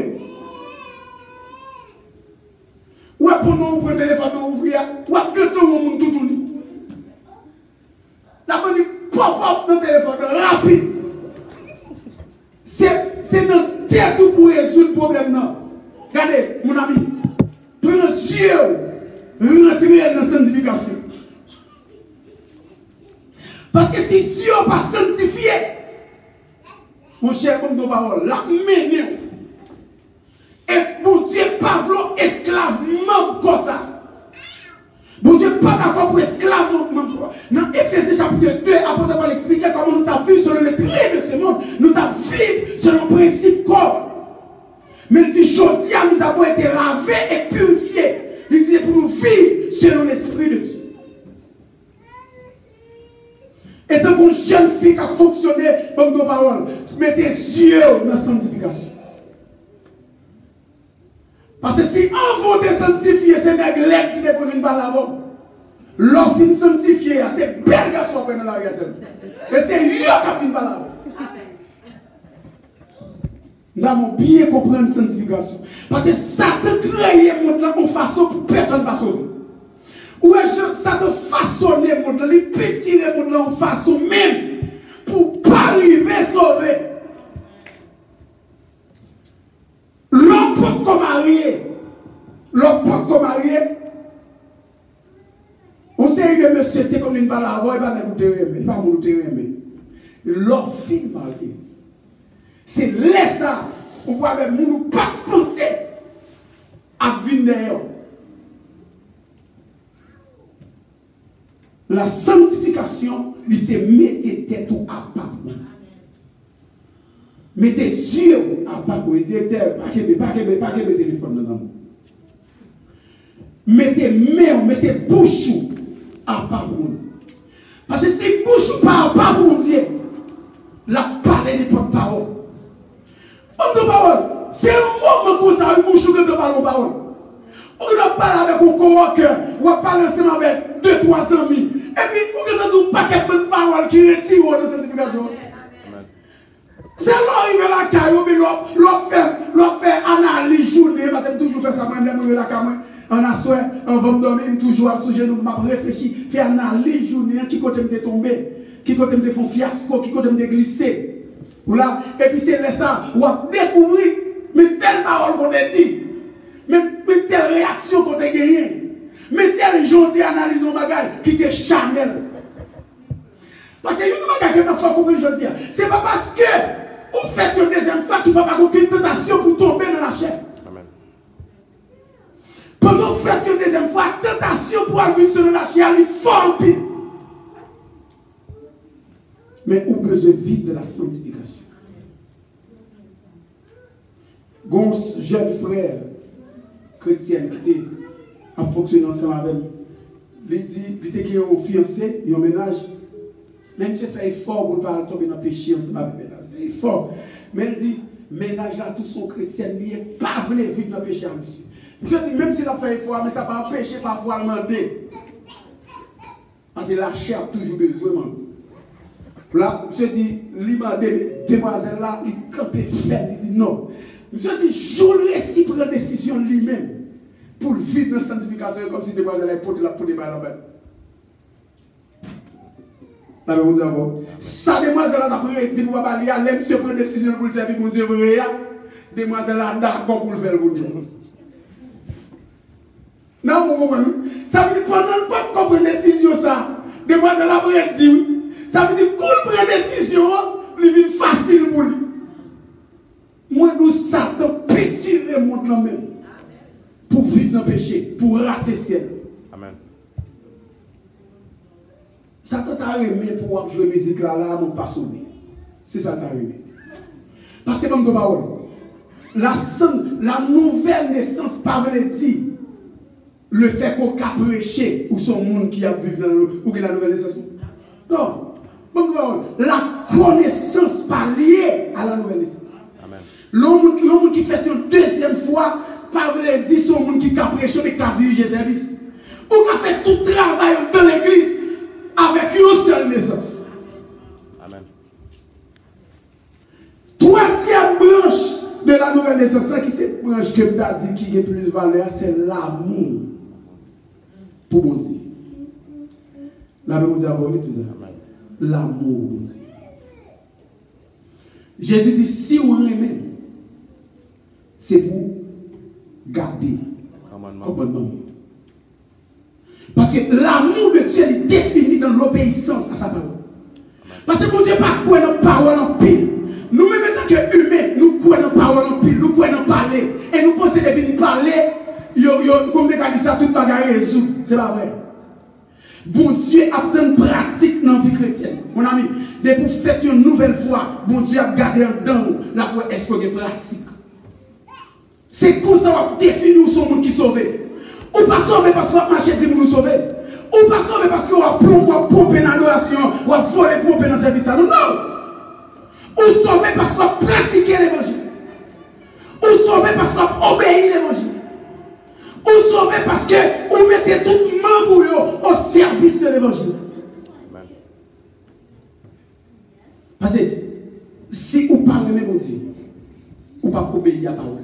Ou est pour nous ouvrir le téléphone, ouvrir, ou est que tout le monde tout tourne. La bonne pop-up dans le téléphone, rapide. C'est dans le tête pour résoudre le problème. Regardez, mon ami, prends Dieu, rentrer dans la sanctification. Parce que si Dieu n'est pas sanctifié, mon cher, comme nos paroles, la mené. Et pour Dieu, pas vouloir esclave, même comme ça. Mon Dieu, pas d'accord pour esclave, même comme ça. Dans Ephésiens chapitre 2, apôtre Paul expliquer comment nous avons vu selon le trait de ce monde, nous avons vu selon le principe corps. Mais il dit, aujourd'hui, nous avons été lavés et purifiés. Il dit, pour nous vivre selon l'esprit de Dieu. Et tant qu'une jeune fille qui a fonctionné comme nos paroles, mettez yeux dans la sanctification. Parce que si on veut sanctifier, c'est nègres qui ne connaissent pas la voix. L'offre sanctifiée, c'est bel garçon qui est dans la réaction. Et c'est lui qui a fait une balade. Nous avons bien compris la sanctification. Parce que Satan crée le monde là de façon pour personne ne va sauver. Ou Satan façonne le monde là, il pétille le monde là de façon même pour ne pas arriver à sauver. L'homme peut comme marié. L'homme peut comme marié. On sait que monsieur était comme une balle avant, il va nous terrer, il va nous terrer. L'homme fin marié. C'est là ça, on va même nous pas penser à venir. La sanctification, c'est mettre tête à part. Mettez yeux à part. Pas que téléphone dedans. Mettez main, mettez bouche à part pour Dieu. Parce que si bouche pas à part pour Dieu, la parole n'est pas de parole. C'est un moment comme ça, une bouche de parole. On ne parle avec un coworker, on parle ensemble avec 200-300 000. Et puis, on a un paquet de paroles qui retirent de cette éducation. C'est l'arrivée à la caille, l'on fait analyse journée, parce que toujours fait ça, moi-même, je la caille. On a souhait, on va me dormir toujours à ce sujet, nous m'avons réfléchi, faire analyse journée, qui côté me tomber, qui côté me faire fiasco, qui côté me glisser. Voilà. Et puis c'est ça, on a découvert, mais telle parole qu'on a dit, mais telle réaction qu'on a gagnée, mais telle jour d'analyse au bagage qui était charnel. Parce que une bagage que je comprends, je dis, c'est pas parce que vous faites une deuxième fois qu'il ne faut pas aucune tentation pour tomber dans la chair. Amen. Pendant que vous faites une deuxième fois, tentation pour aller sur la chair, il faut en pile. Mais on besoin vite de la sanctification. Gon jeune frère chrétien qui était en fonctionnant ensemble avec lui, il était un fiancé, il a un ménage. Même si il fait effort pour ne pas tomber dans le péché ensemble avec le ménage. Il fait effort. Mais il dit, ménage là, tout son chrétien, il n'est pas voulu vivre dans le péché, monsieur. Je dis, même s'il a fait effort, mais ça va empêcher parfois de demander. Parce que la chair a toujours besoin. Là, je dis, les demoiselles là, ils campent ferme, ils disent non. Je dis, je laisse prendre décision lui-même pour vivre dans la sanctification comme si les demoiselles avaient pour des balles là-bas. Là, vous dites, ça demoiselle là, après, dit, vous allez aller, monsieur prendre décision pour le servir pour Dieu, demoiselle là, d'accord pour le faire pour Dieu. Non, vous comprenez? Ça veut dire, pendant le pas comprendre décision, ça, demoiselle là, après, dit, ça veut dire qu'on prend décision, il est facile pour lui. Moi, nous, Satan, pétille le monde là-même. Pour vivre dans le péché, pour rater le ciel.
Amen.
Satan t'a aimé pour jouer musique là, mon pas sauvé. C'est ça t'a aimé. Parce que, comme la nouvelle naissance, pas veut dire le fait qu'on a prêché ou son monde qui a vécu dans la nouvelle naissance. Non. La connaissance pas liée à la nouvelle naissance. L'homme qui fait une deuxième fois, pas vrai dire son monde qui a prêché mais qui a dirigé service. Ou qui a fait tout travail dans l'église avec une seule naissance.
Amen.
Troisième branche de la nouvelle naissance, qui c'est branche que tu as dit qui a plus de valeur, c'est l'amour pour mon Dieu. L'amour dit avoir plus l'amour de Dieu. Jésus dit, si on aime, c'est pour garder le commandement. Parce que l'amour de Dieu est défini dans l'obéissance à sa parole. Parce que mon Dieu pas croire dans la parole en pile. Nous-mêmes, en tant qu'humains, nous croyons dans la parole en pile, nous croyons dans parler. Et nous pensons que nous parler, comme des cas dit ça, tout le bagage résout. C'est pas vrai. Bon Dieu a une pratique dans la vie chrétienne. Mon ami, dès que vous faites une nouvelle fois, bon Dieu a gardé un dans la pour est-ce que pratique. C'est comme ça qu'on définit son monde qui est sauvé. Ou pas sauvé parce qu'on a marché pour nous sauver. Ou pas sauvé parce qu'on a pompé dans l'adoration, ou a volé pompé dans le service. Non, non. Ou sauvé parce qu'on a pratiqué l'évangile. Ou sauvé parce qu'on a obéi l'évangile. Ou sauvé parce que vous mettez tout le monde pour eux au service de l'évangile. Parce que si vous parlez même mon Dieu, vous ne pouvez pas obéir à la parole.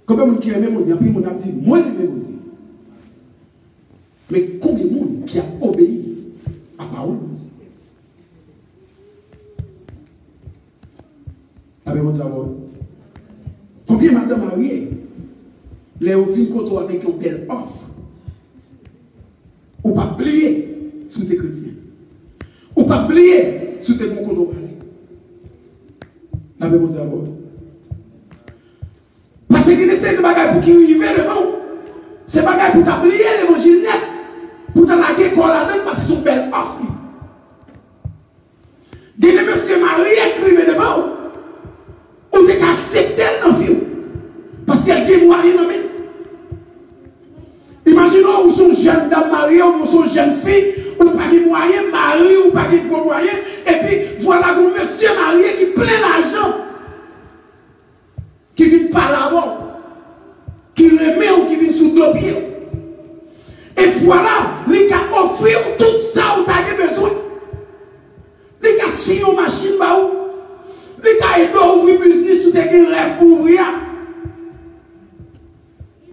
Combien de gens qui aiment mon Dieu, puis mon âme dit, moi j'aime mon Dieu. Mais combien de gens qui a obéi à la parole de Dieu? Combien de madame mariées, les officines côtoient avec une belle offre, ou pas plier sous tes chrétiens, ou pas plier sous tes bons côtois. Parce qu'il essaie de bagaille pour qu'il arrive devant. C'est bagaille pour t'applier l'évangile net, pour t'engager quoi là-dedans parce que c'est une belle offre. Dès que monsieur Marie écrivait devant, on n'est qu'à accepter dans la vie. Parce qu'elle dit moyen dans la vie. Imaginons où sont jeunes dames mariées ou sont jeunes filles, ou pas de moyens, mari ou pas de gros moyens, et puis voilà un monsieur marié qui plein d'argent, qui vient par là-bas, qui remet ou qui vient sous deux pieds. Et voilà, il a offert tout ça où tu as besoin. Il a signé une machine, il a aidé à ouvrir business où tu as rêve pour ouvrir.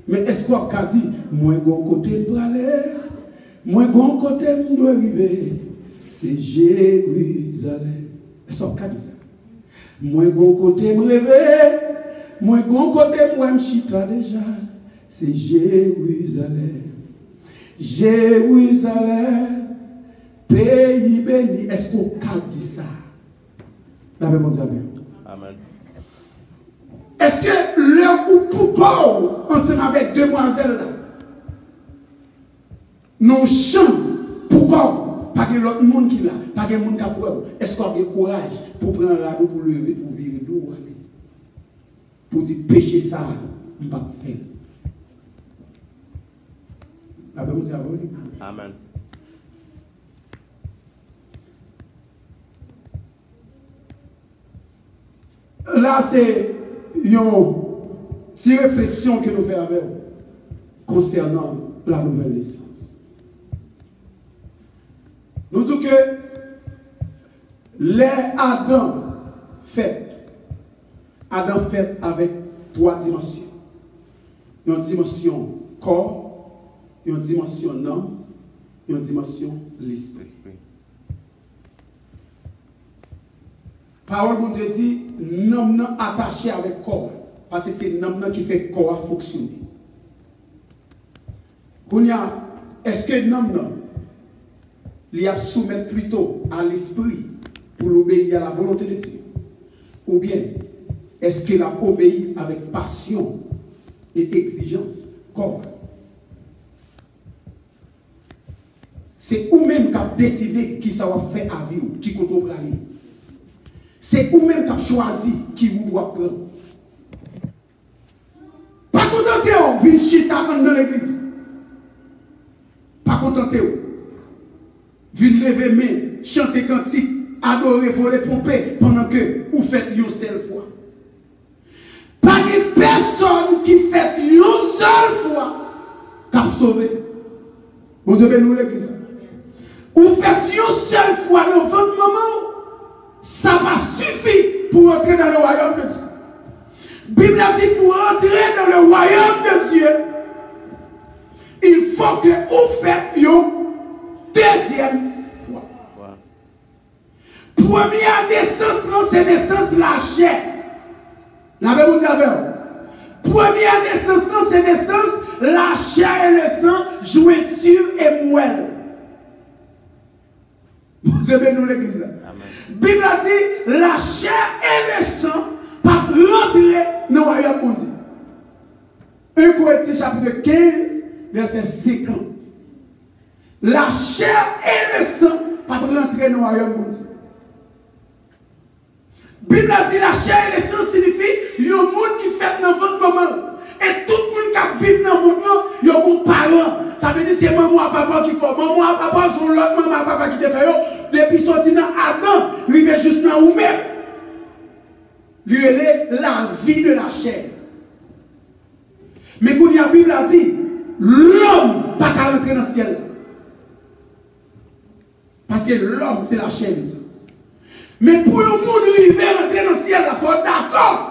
Mais est-ce qu'on a dit, moi, bon côté pour aller, moi, bon côté pour arriver, c'est Jérusalem. Est-ce qu'on a dit ça? Moi, bon côté pour rêver, moi, bon côté pour me chita déjà, c'est Jérusalem. Jérusalem, pays béni. Est-ce qu'on a dit ça? Amen. Est-ce que l'heure où pourquoi, ensemble avec demoiselles là, nous chantons, pourquoi, pas que l'autre monde qui là, pas que monde qui a peur, est-ce qu'on a du courage pour prendre la roue, pour lever, pour virer d'eau, pour dire péché ça, on ne va pas faire.
Amen.
Là, c'est une petite réflexion que nous faisons avec vous concernant la nouvelle naissance. Nous disons que les Adam fait avec trois dimensions. Une dimension corps, une dimension âme, une dimension l'esprit. Parole de Dieu dit, l'homme n'est attaché avec le corps. Parce que c'est l'homme qui fait le corps fonctionner. Est-ce que l'homme il a soumettre plutôt à l'esprit pour l'obéir à la volonté de Dieu? Ou bien, est-ce qu'il a obéi avec passion et exigence corps? C'est vous-même qui avez décidé qui ça va faire à vie, qui compte aller. C'est vous-même qui avez choisi qui vous doit prendre. Pas contentez-vous, venez chita dans l'église. Pas contentez-vous. Venez lever main, chanter cantique, adorer, voler, pomper pendant que vous faites une seule fois. Pas de personne qui fait une seule fois qui a sauvé. Vous devez nous l'église. Vous faites une seule fois dans votre moment. Ça va suffire pour entrer dans le royaume de Dieu. La Bible a dit pour entrer dans le royaume de Dieu, il faut que vous fassiez une deuxième fois. Première naissance, c'est naissance la chair. La Bible dit avec vous. Première naissance, c'est naissance la chair et le sang, jointure et moelle. Vous devez nous l'église. La Bible a dit la chair et le sang pas rentrer dans le royaume de Dieu. 1 Corinthiens chapitre 15, verset 50. La chair et le sang pas rentrer dans le royaume de Dieu. La Bible a dit la chair et le sang signifie il y a un monde qui fait dans votre moment. Et tout le monde qui vit dans le monde, il y a un parent. Ça veut dire que c'est maman et papa qui font. Maman et papa sont l'autre maman et papa qui te fait. Depuis sorti dans Adam, il est juste dans vous-même. Il est la vie de la chair. Mais quand la Bible a dit, l'homme pas qu'à rentrer dans le ciel. Parce que l'homme, c'est la chair. Mais pour le monde arriver à rentrer dans le ciel, il faut être d'accord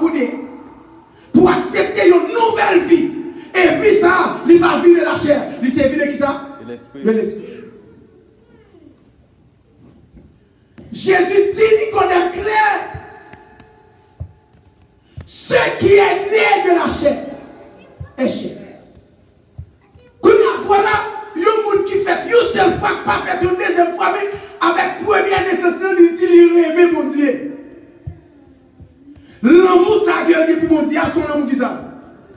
pour accepter une nouvelle vie. Et vie ça, il va vivre de la chair. Il s'est de qui ça? De l'esprit. Jésus dit, Nicodème clair, ce qui est né de la chair est chair. Voilà, il y a un monde qui fait une seule fois, pas fait une deuxième fois, mais avec première naissance, il dit il aime mon Dieu. L'amour, ça gueule depuis mon Dieu, son amour qui ça?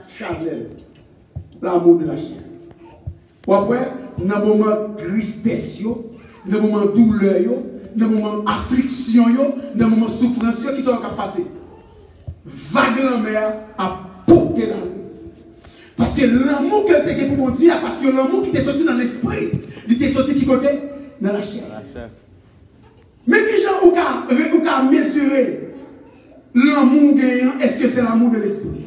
Charlène. L'amour de la chair. Après, dans le moment tristesse, dans le moment douleur, dans le moment affliction, dans le moment souffrance, qui sont encore passés. Vague la mer a porté l'amour. Parce que l'amour que tu as pour mon Dieu, à partir de l'amour qui t'est sorti dans l'esprit, il t'est sorti qui côté? Dans la chair. Mais qui gens ou qu'à mesurer l'amour gagnant, est-ce que c'est l'amour de l'esprit?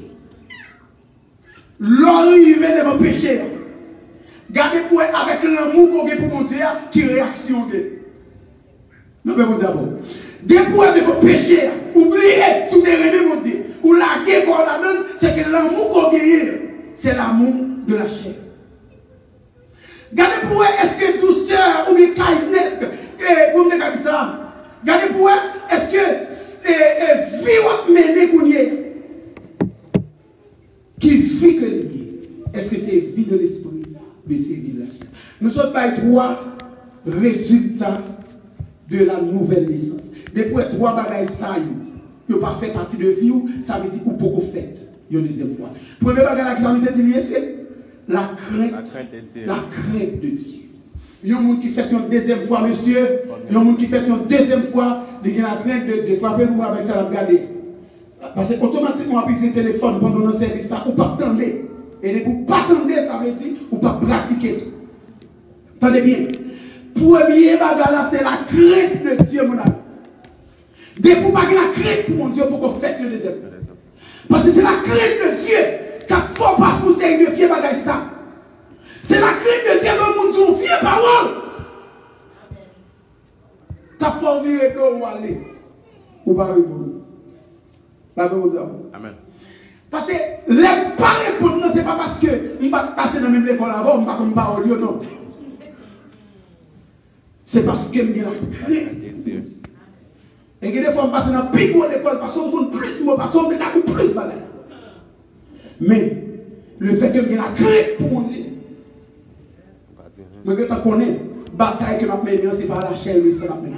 L'arrivée de vos péchés. Gardez pour avec l'amour qu'on a pour mon Dieu, qui réaction de. Non, mais vous d'abord. Dépouillez de vos péchés, oubliez, souterrainez mon Dieu. Ou la guerre qu'on la donne, c'est que l'amour qu'on gagne, c'est l'amour de la chair. Gardez pour est-ce que douceur ou bien kindness, comme on dit ça, gardez pour est-ce que vie ou mener qu'on qui vit que lié. Est-ce que c'est vie de l'esprit ou c'est vie de la chair? Nous sommes pas trois résultats de la nouvelle naissance. Depuis trois bagages ça, qui n'ont pas fait partie de vie, ça veut dire ou beaucoup fait. Une deuxième fois. Premier bagage qui nous dit c'est la crainte de Dieu. Il y a un monde qui fait une deuxième fois, monsieur. Il y a un monde qui fait une deuxième fois, il a la crainte de Dieu. Frappez-moi avec ça, regardez. Parce que automatiquement, on a pris le téléphone pendant le service, ça, ou pas attendre. Et pour pas attendre, ça veut dire, ou pas pratiquer. Attendez bien. Premier bagage là, c'est la crainte de Dieu, mon ami. Depuis pour pas la crainte pour mon Dieu, pour qu'on fasse le deuxième fois. Parce que c'est la crainte de Dieu qu'il ne faut pas vous servir de vieux bagages ça. C'est la crainte de Dieu que nous disons vieux parole. Qu'il faut virer d'eau ou aller. Ou pas répondre.
Amen.
Parce que les pas répondre, ce n'est pas parce que je ne vais pas passer dans la même école avant, je ne vais pas comme parole, non. C'est parce que je la crainte. Et que des fois, on passe dans le pic de l'école parce qu'on compte plus, parce qu'on compte plus. Mais le fait que je la crainte pour mon Dieu, je connais la bataille que je mène, ce n'est pas la chair, mais c'est la mène.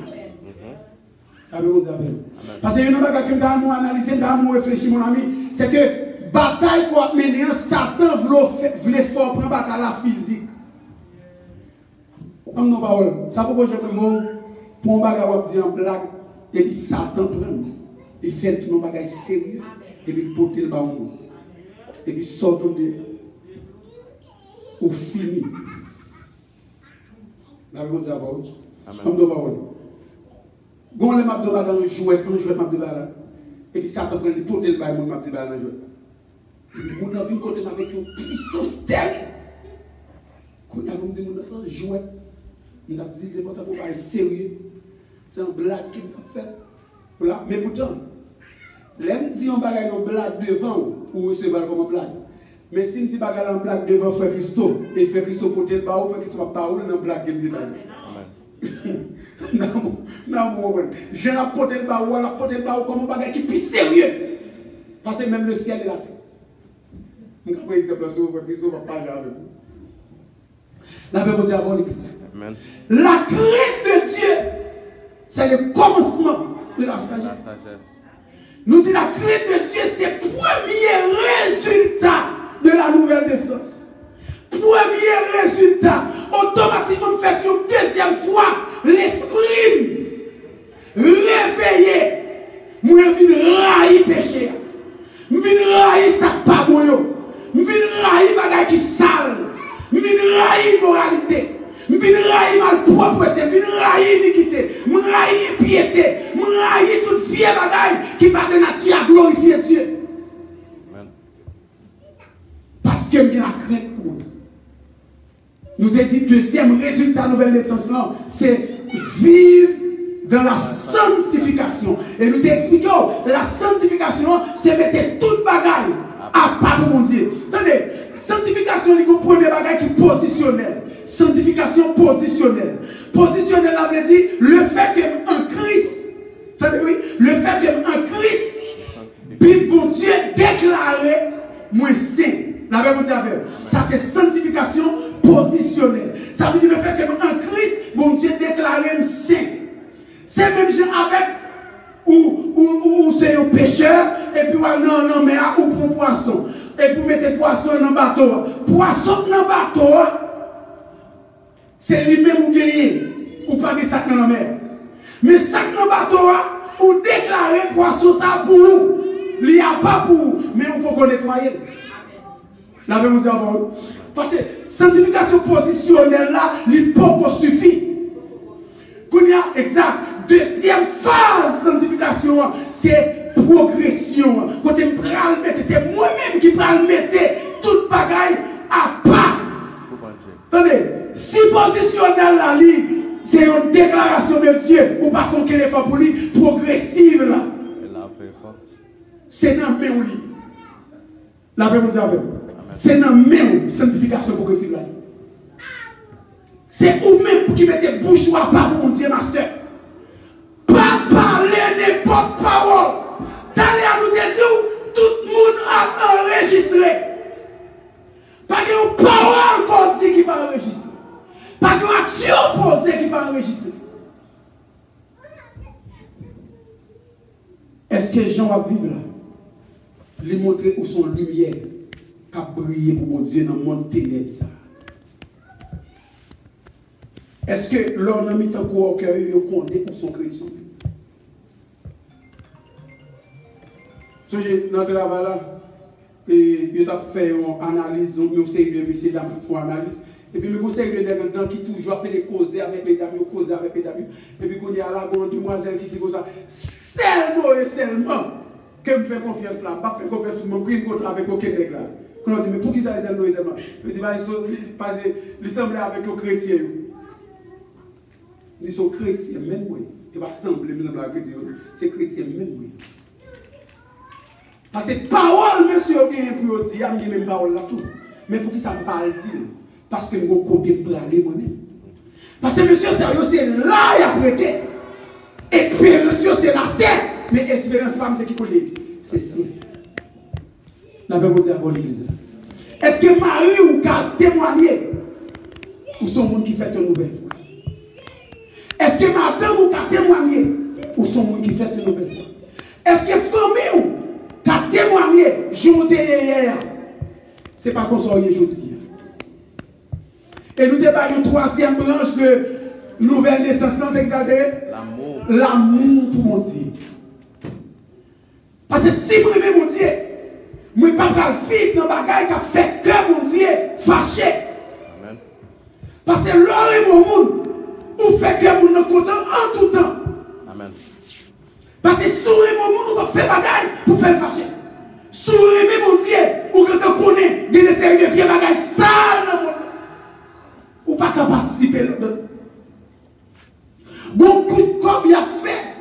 Parce que une chose que je dois analyser, je dois réfléchir, mon ami, c'est que la bataille qu'on mène, Satan voulait faire prendre la bataille physique. Ça pourquoi je me pour un bagage en blague. Et puis Satan prend, il fait tout le bagage sérieux, et puis il porte le ballon. Et puis sort de au fini. La vie de Amen. Gon le map de dans le jouet, map de balle. Et puis Satan prend, il porte le ballon, map de balle dans le jouet. Et puis mon avis côté avec une puissance terrible. Quand on a dit mon sang jouet, on a dit c'est pas pour parler sérieux. C'est un blague qui m'a fait. Voilà. Mais pourtant, l'aime dit on bagaille en blague devant ou recevoir comme un blague. Mais si on dit bagaille en blague devant Frère Christo, et Frère Christo porte le bas ou Frère Christo pas parole dans blague qui me dit. Non, je la porte le bas ou la porte le bas ou comme un bagaille qui est plus sérieux. Parce que même le ciel est la terre. Je vais exemple sur Frère Christo va parler avec vous. La Bible dit avant l'église. La crainte de Dieu. C'est le commencement de la sagesse. Nous disons la crainte de Dieu, c'est le premier résultat de la nouvelle naissance. Premier résultat. Automatiquement, fait une deuxième fois, l'esprit réveillé. Moi, je viens railler péché. Je viens railler ça pas moi. Je viens railler bagay qui sale. Je viens railler moralité. Je viens railler malpropreté, je viens railler iniquité, je viens railler piété, je viens railler toute vieille bagaille qui parle de nature à glorifier Dieu. Parce que je viens la crainte pour vous. Nous avons dit deuxième résultat nouvelle naissance, c'est vivre dans la sanctification. Et nous avons expliqué, la sanctification, c'est mettre toute bagaille à part pour mon Dieu. Attendez, sanctification, c'est le premier bagaille qui est positionnel. Sanctification positionnelle. Positionnelle, ça veut dire le fait qu'en Christ, attendez, oui, le fait qu'en Christ, puis mon Dieu déclaré, moi saint. La Bible dit avec. Ça, c'est sanctification positionnelle. Ça veut dire le fait qu'en Christ, mon Dieu déclaré saint. C'est même gens avec ou c'est un pêcheur et puis non mais ou pour poisson et pour mettre poisson dans le bateau. Poisson dans le bateau, c'est lui-même ou gagné ou pas de sac dans la mer. Mais sac dans le bateau, ou déclarer poisson ça pour vous. Il n'y a pas pour vous, mais on peut nettoyer. La Bible dit encore. Parce que sanctification positionnelle là, il peut suffire. Qu'on y a exact. Deuxième phase de sanctification, c'est progression. Quand c'est moi-même qui peux mettre toute bagaille à part. Attendez, si positionnel la ligne, c'est une déclaration de Dieu, ou pas son effort pour lui, progressive là. C'est dans le même lit. La Bible dit avec. C'est dans le même sanctification progressive là. C'est vous-même qui mettez bouche à part pour mon Dieu, ma soeur. Pas parler n'importe parole. D'aller à nous dire, tout le monde a enregistré. Pas de parole qu'on dit qui va enregistrer. Pas de action posée qui va enregistrer. Est-ce que Jean va vivre là? Lui montrer où son lumière qui a brillé pour mon Dieu dans le monde ténèbres ça. Est-ce que l'homme a mis encore au cœur et connaît pour son chrétien? Dans le travail là, il a fait une analyse, une série de messieurs dames qui font analyse. Et puis, je conseille de gens qui toujours appellent causer avec les dames, causer avec les dames. Et puis, il y a là, une demoiselle qui dit comme ça, seulement et seulement que je fais confiance là, pas faire confiance pour moi, je ne avec aucun nègre là. Quand on dit, mais pour qui ça est seulement et seulement? Je dis, il semble avec les chrétiens. Ils sont chrétiens, même moi. Il va sembler, c'est chrétien, même moi. Parce que parole, monsieur, bien pour dire, il y a même parole là tout. Mais pour qui ça me parle dit? Parce que mon côté pour aller moi-même. Parce que monsieur, sérieux, c'est là il a prêté. Espérance, c'est la tête. Mais espérance, pas c'est qui coule. C'est si. La Bible dit avant l'église. Est-ce que Marie ou qu'à témoigner ou son monde qui fait une nouvelle foi? Est-ce que madame ou qu'à témoigner ou son monde qui fait une nouvelle foi? Est-ce que famille ou qu'à témoigner, je hier? C'est pas qu'on soit aujourd'hui. Et nous débattons une troisième branche de nouvelle naissance, c'est exalté. L'amour. L'amour pour mon Dieu. Parce que si vous aimez mon Dieu, je ne peux pas vivre dans le bagage qui a fait que mon Dieu fâché. Amen. Parce que l'or et mon monde, vous faites que mon content en tout temps. Amen. Parce que sourire mon monde, vous faites bagage pour faire fâcher. Sourire mon Dieu, ou quand on connaît des séries de vieux bagages sales dans mon monde. Ou pas qu'à participer là-dedans. Bon coup de corps il a fait.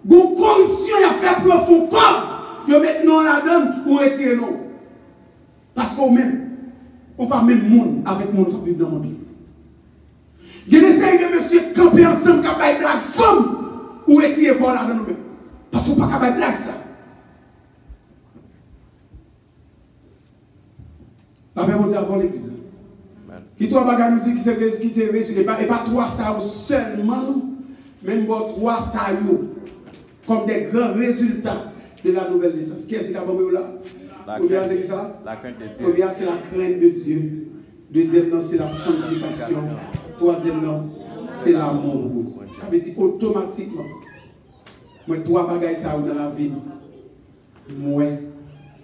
Bon corruption il a fait pour faire corps. Il met non là-dedans ou retirer non. Parce qu'au même, ou pas même monde avec monde qui vit dans le monde. Il y a des séries de monsieur camper ensemble qui a pas de blague femme ou retirer corps là-dedans nous-mêmes. Parce qu'on pas capable de blague ça. La même dit avant l'église. Qui toi bagarre nous dit qui te réussi et pas trois ça seulement même trois ça comme des grands résultats de la nouvelle naissance. Qui est-ce qui a parlé là? Première c'est qui ça? La crainte de Dieu. Première c'est la crainte de Dieu. Deuxième c'est la sanctification. Troisième c'est l'amour. Ça veut dire automatiquement moi trois bagages ça dans la vie. Moi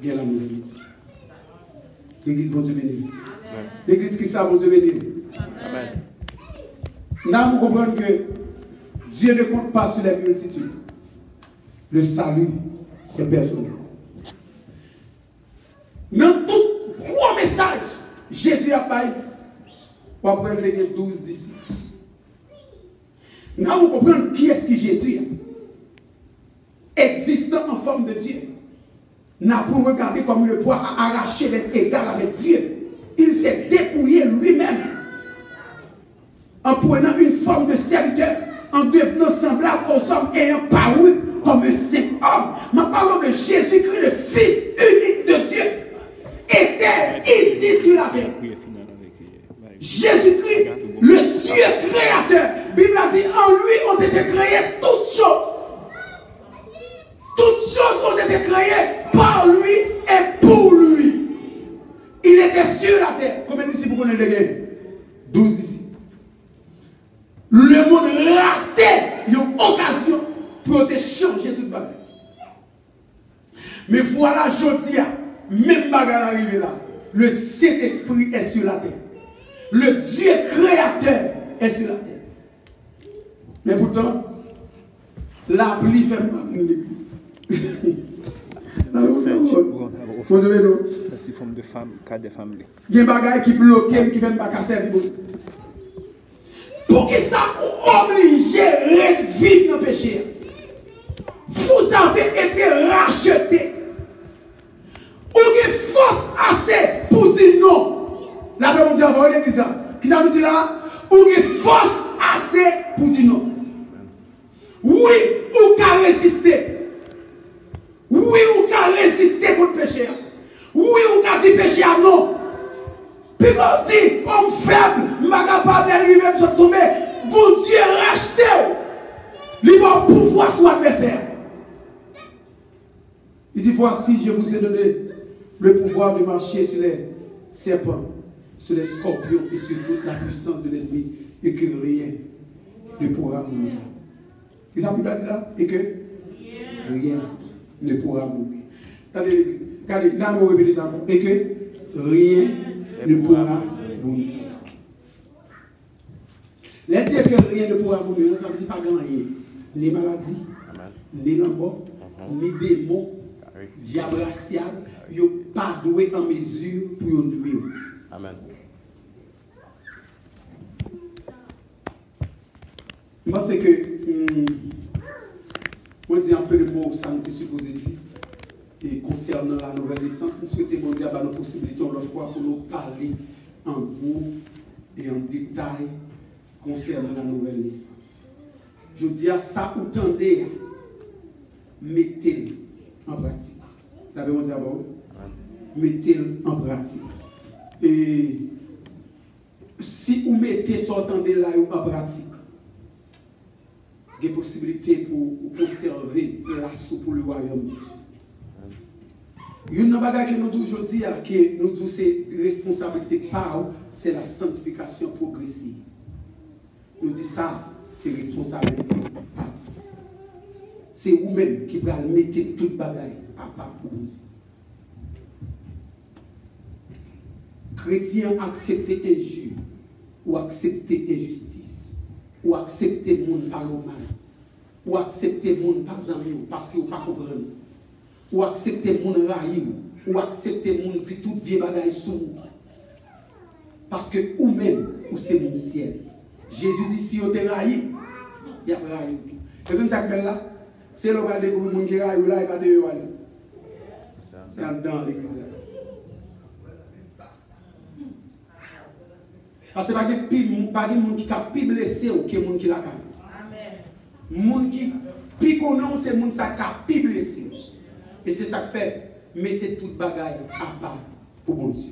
j'ai la nouvelle naissance. L'église bon Dieu béni. L'église qui ça, bon Dieu béni. Amen. Là, vous comprenez que Dieu ne compte pas sur les multitudes. Le salut est personnel. Dans tout gros message, Jésus a parlé On va prendre les 12 disciples. Là, vous comprenez qui est-ce que Jésus est. Existant en forme de Dieu. N'a pas regardé comme le poids à arracher d'être égal avec Dieu. Il s'est dépouillé lui-même en prenant une forme de serviteur, en devenant semblable aux hommes ayant paru comme un saint homme. Ma parole de Jésus-Christ, le Fils unique de Dieu, était ici sur la terre. Jésus-Christ, le Dieu créateur. La Bible a dit, en lui ont été créées toutes choses. Toutes choses ont été créées par lui et pour lui. Il était sur la terre. Combien de disciples vous connaissez les gars? 12 disciples. Le monde ratait une occasion pour te changer toute bagaille. Mais voilà, je dis, même bagarre arrivé là. Le Saint-Esprit est sur la terre. Le Dieu créateur est sur la terre. Mais pourtant, la pluie fait mal dans l'église.
C'est forme de femme, cas de famille.
Il y a des bagailles qui bloquent, qui ne viennent pas casser la vie. Pour que ça vous oblige à vivre dans le péché. Vous avez été rachetés. Ou avez force assez pour dire non. La Bible dit, vous voyez ça. Qui ça veut dire là? Ou avez force assez pour dire non. Oui, ou qu'à résister. Oui, ou qu'à résister contre le péché. Oui, ou qu'à dire péché à non. Puis on dit, homme faible, je ne suis pas capable d'arriver à me tomber. Bon Dieu, rachetez-vous. Il va pouvoir sur l'adversaire. Il dit, voici, je vous ai donné le pouvoir de marcher sur les serpents, sur les scorpions et sur toute la puissance de l'ennemi, et que rien ne pourra vous nuire. Qu'est-ce que la Bible dit là? Et que rien ne pourra vous nuire. Regardez, là, on répète ça. Et que rien ne pourra vous nuire. Les dire que rien ne pourra vous nuire, ça ne veut dire pas gagner. Les maladies, les lambeaux, les démons, diable racial, ils n'ont pas doué en mesure pour nous nuire.
Amen.
Moi, c'est que, moi, je dis un peu le mot, ça nous est supposé dire. Et concernant la nouvelle naissance, nous souhaitons bon Dieu avoir nos possibilités l'autre fois pour nous parler en gros et en détail concernant la nouvelle naissance. Je dis à ça, vous tendez, mettez-le en pratique. La Bible dit d'abord, mettez-le en pratique. Et si vous mettez ce tendez là en pratique, il y a des possibilités pour conserver l'assaut pour le royaume de Dieu. Il y a une chose que nous disons aujourd'hui, que nous disons c'est responsabilité par c'est la sanctification progressive. Nous disons ça, c'est responsabilité par. C'est vous-même qui pouvez mettre toute bagaille à part pour vous. Chrétiens accepter injure, ou accepter injustice, ou accepter le monde par le mal, ou accepter le monde par amis, parce que vous ne comprenez pas. Ou accepter le monde raï, ou accepter le monde dit toute vieille bagaille sous vous. Parce que vous-même, ou c'est mon ciel. Jésus dit si vous êtes raï, il y a raï. Et comme ça, là, c'est le cas de vous, monde qui raï, là, il va de vous aller. C'est dans l'église. Parce que pas de monde qui a pu blesser ou qui est monde qui l'a fait. Monde qui pique ou non, c'est monde qui a pu blesser. Et c'est ça que fait, mettez toute bagaille à part pour bon Dieu.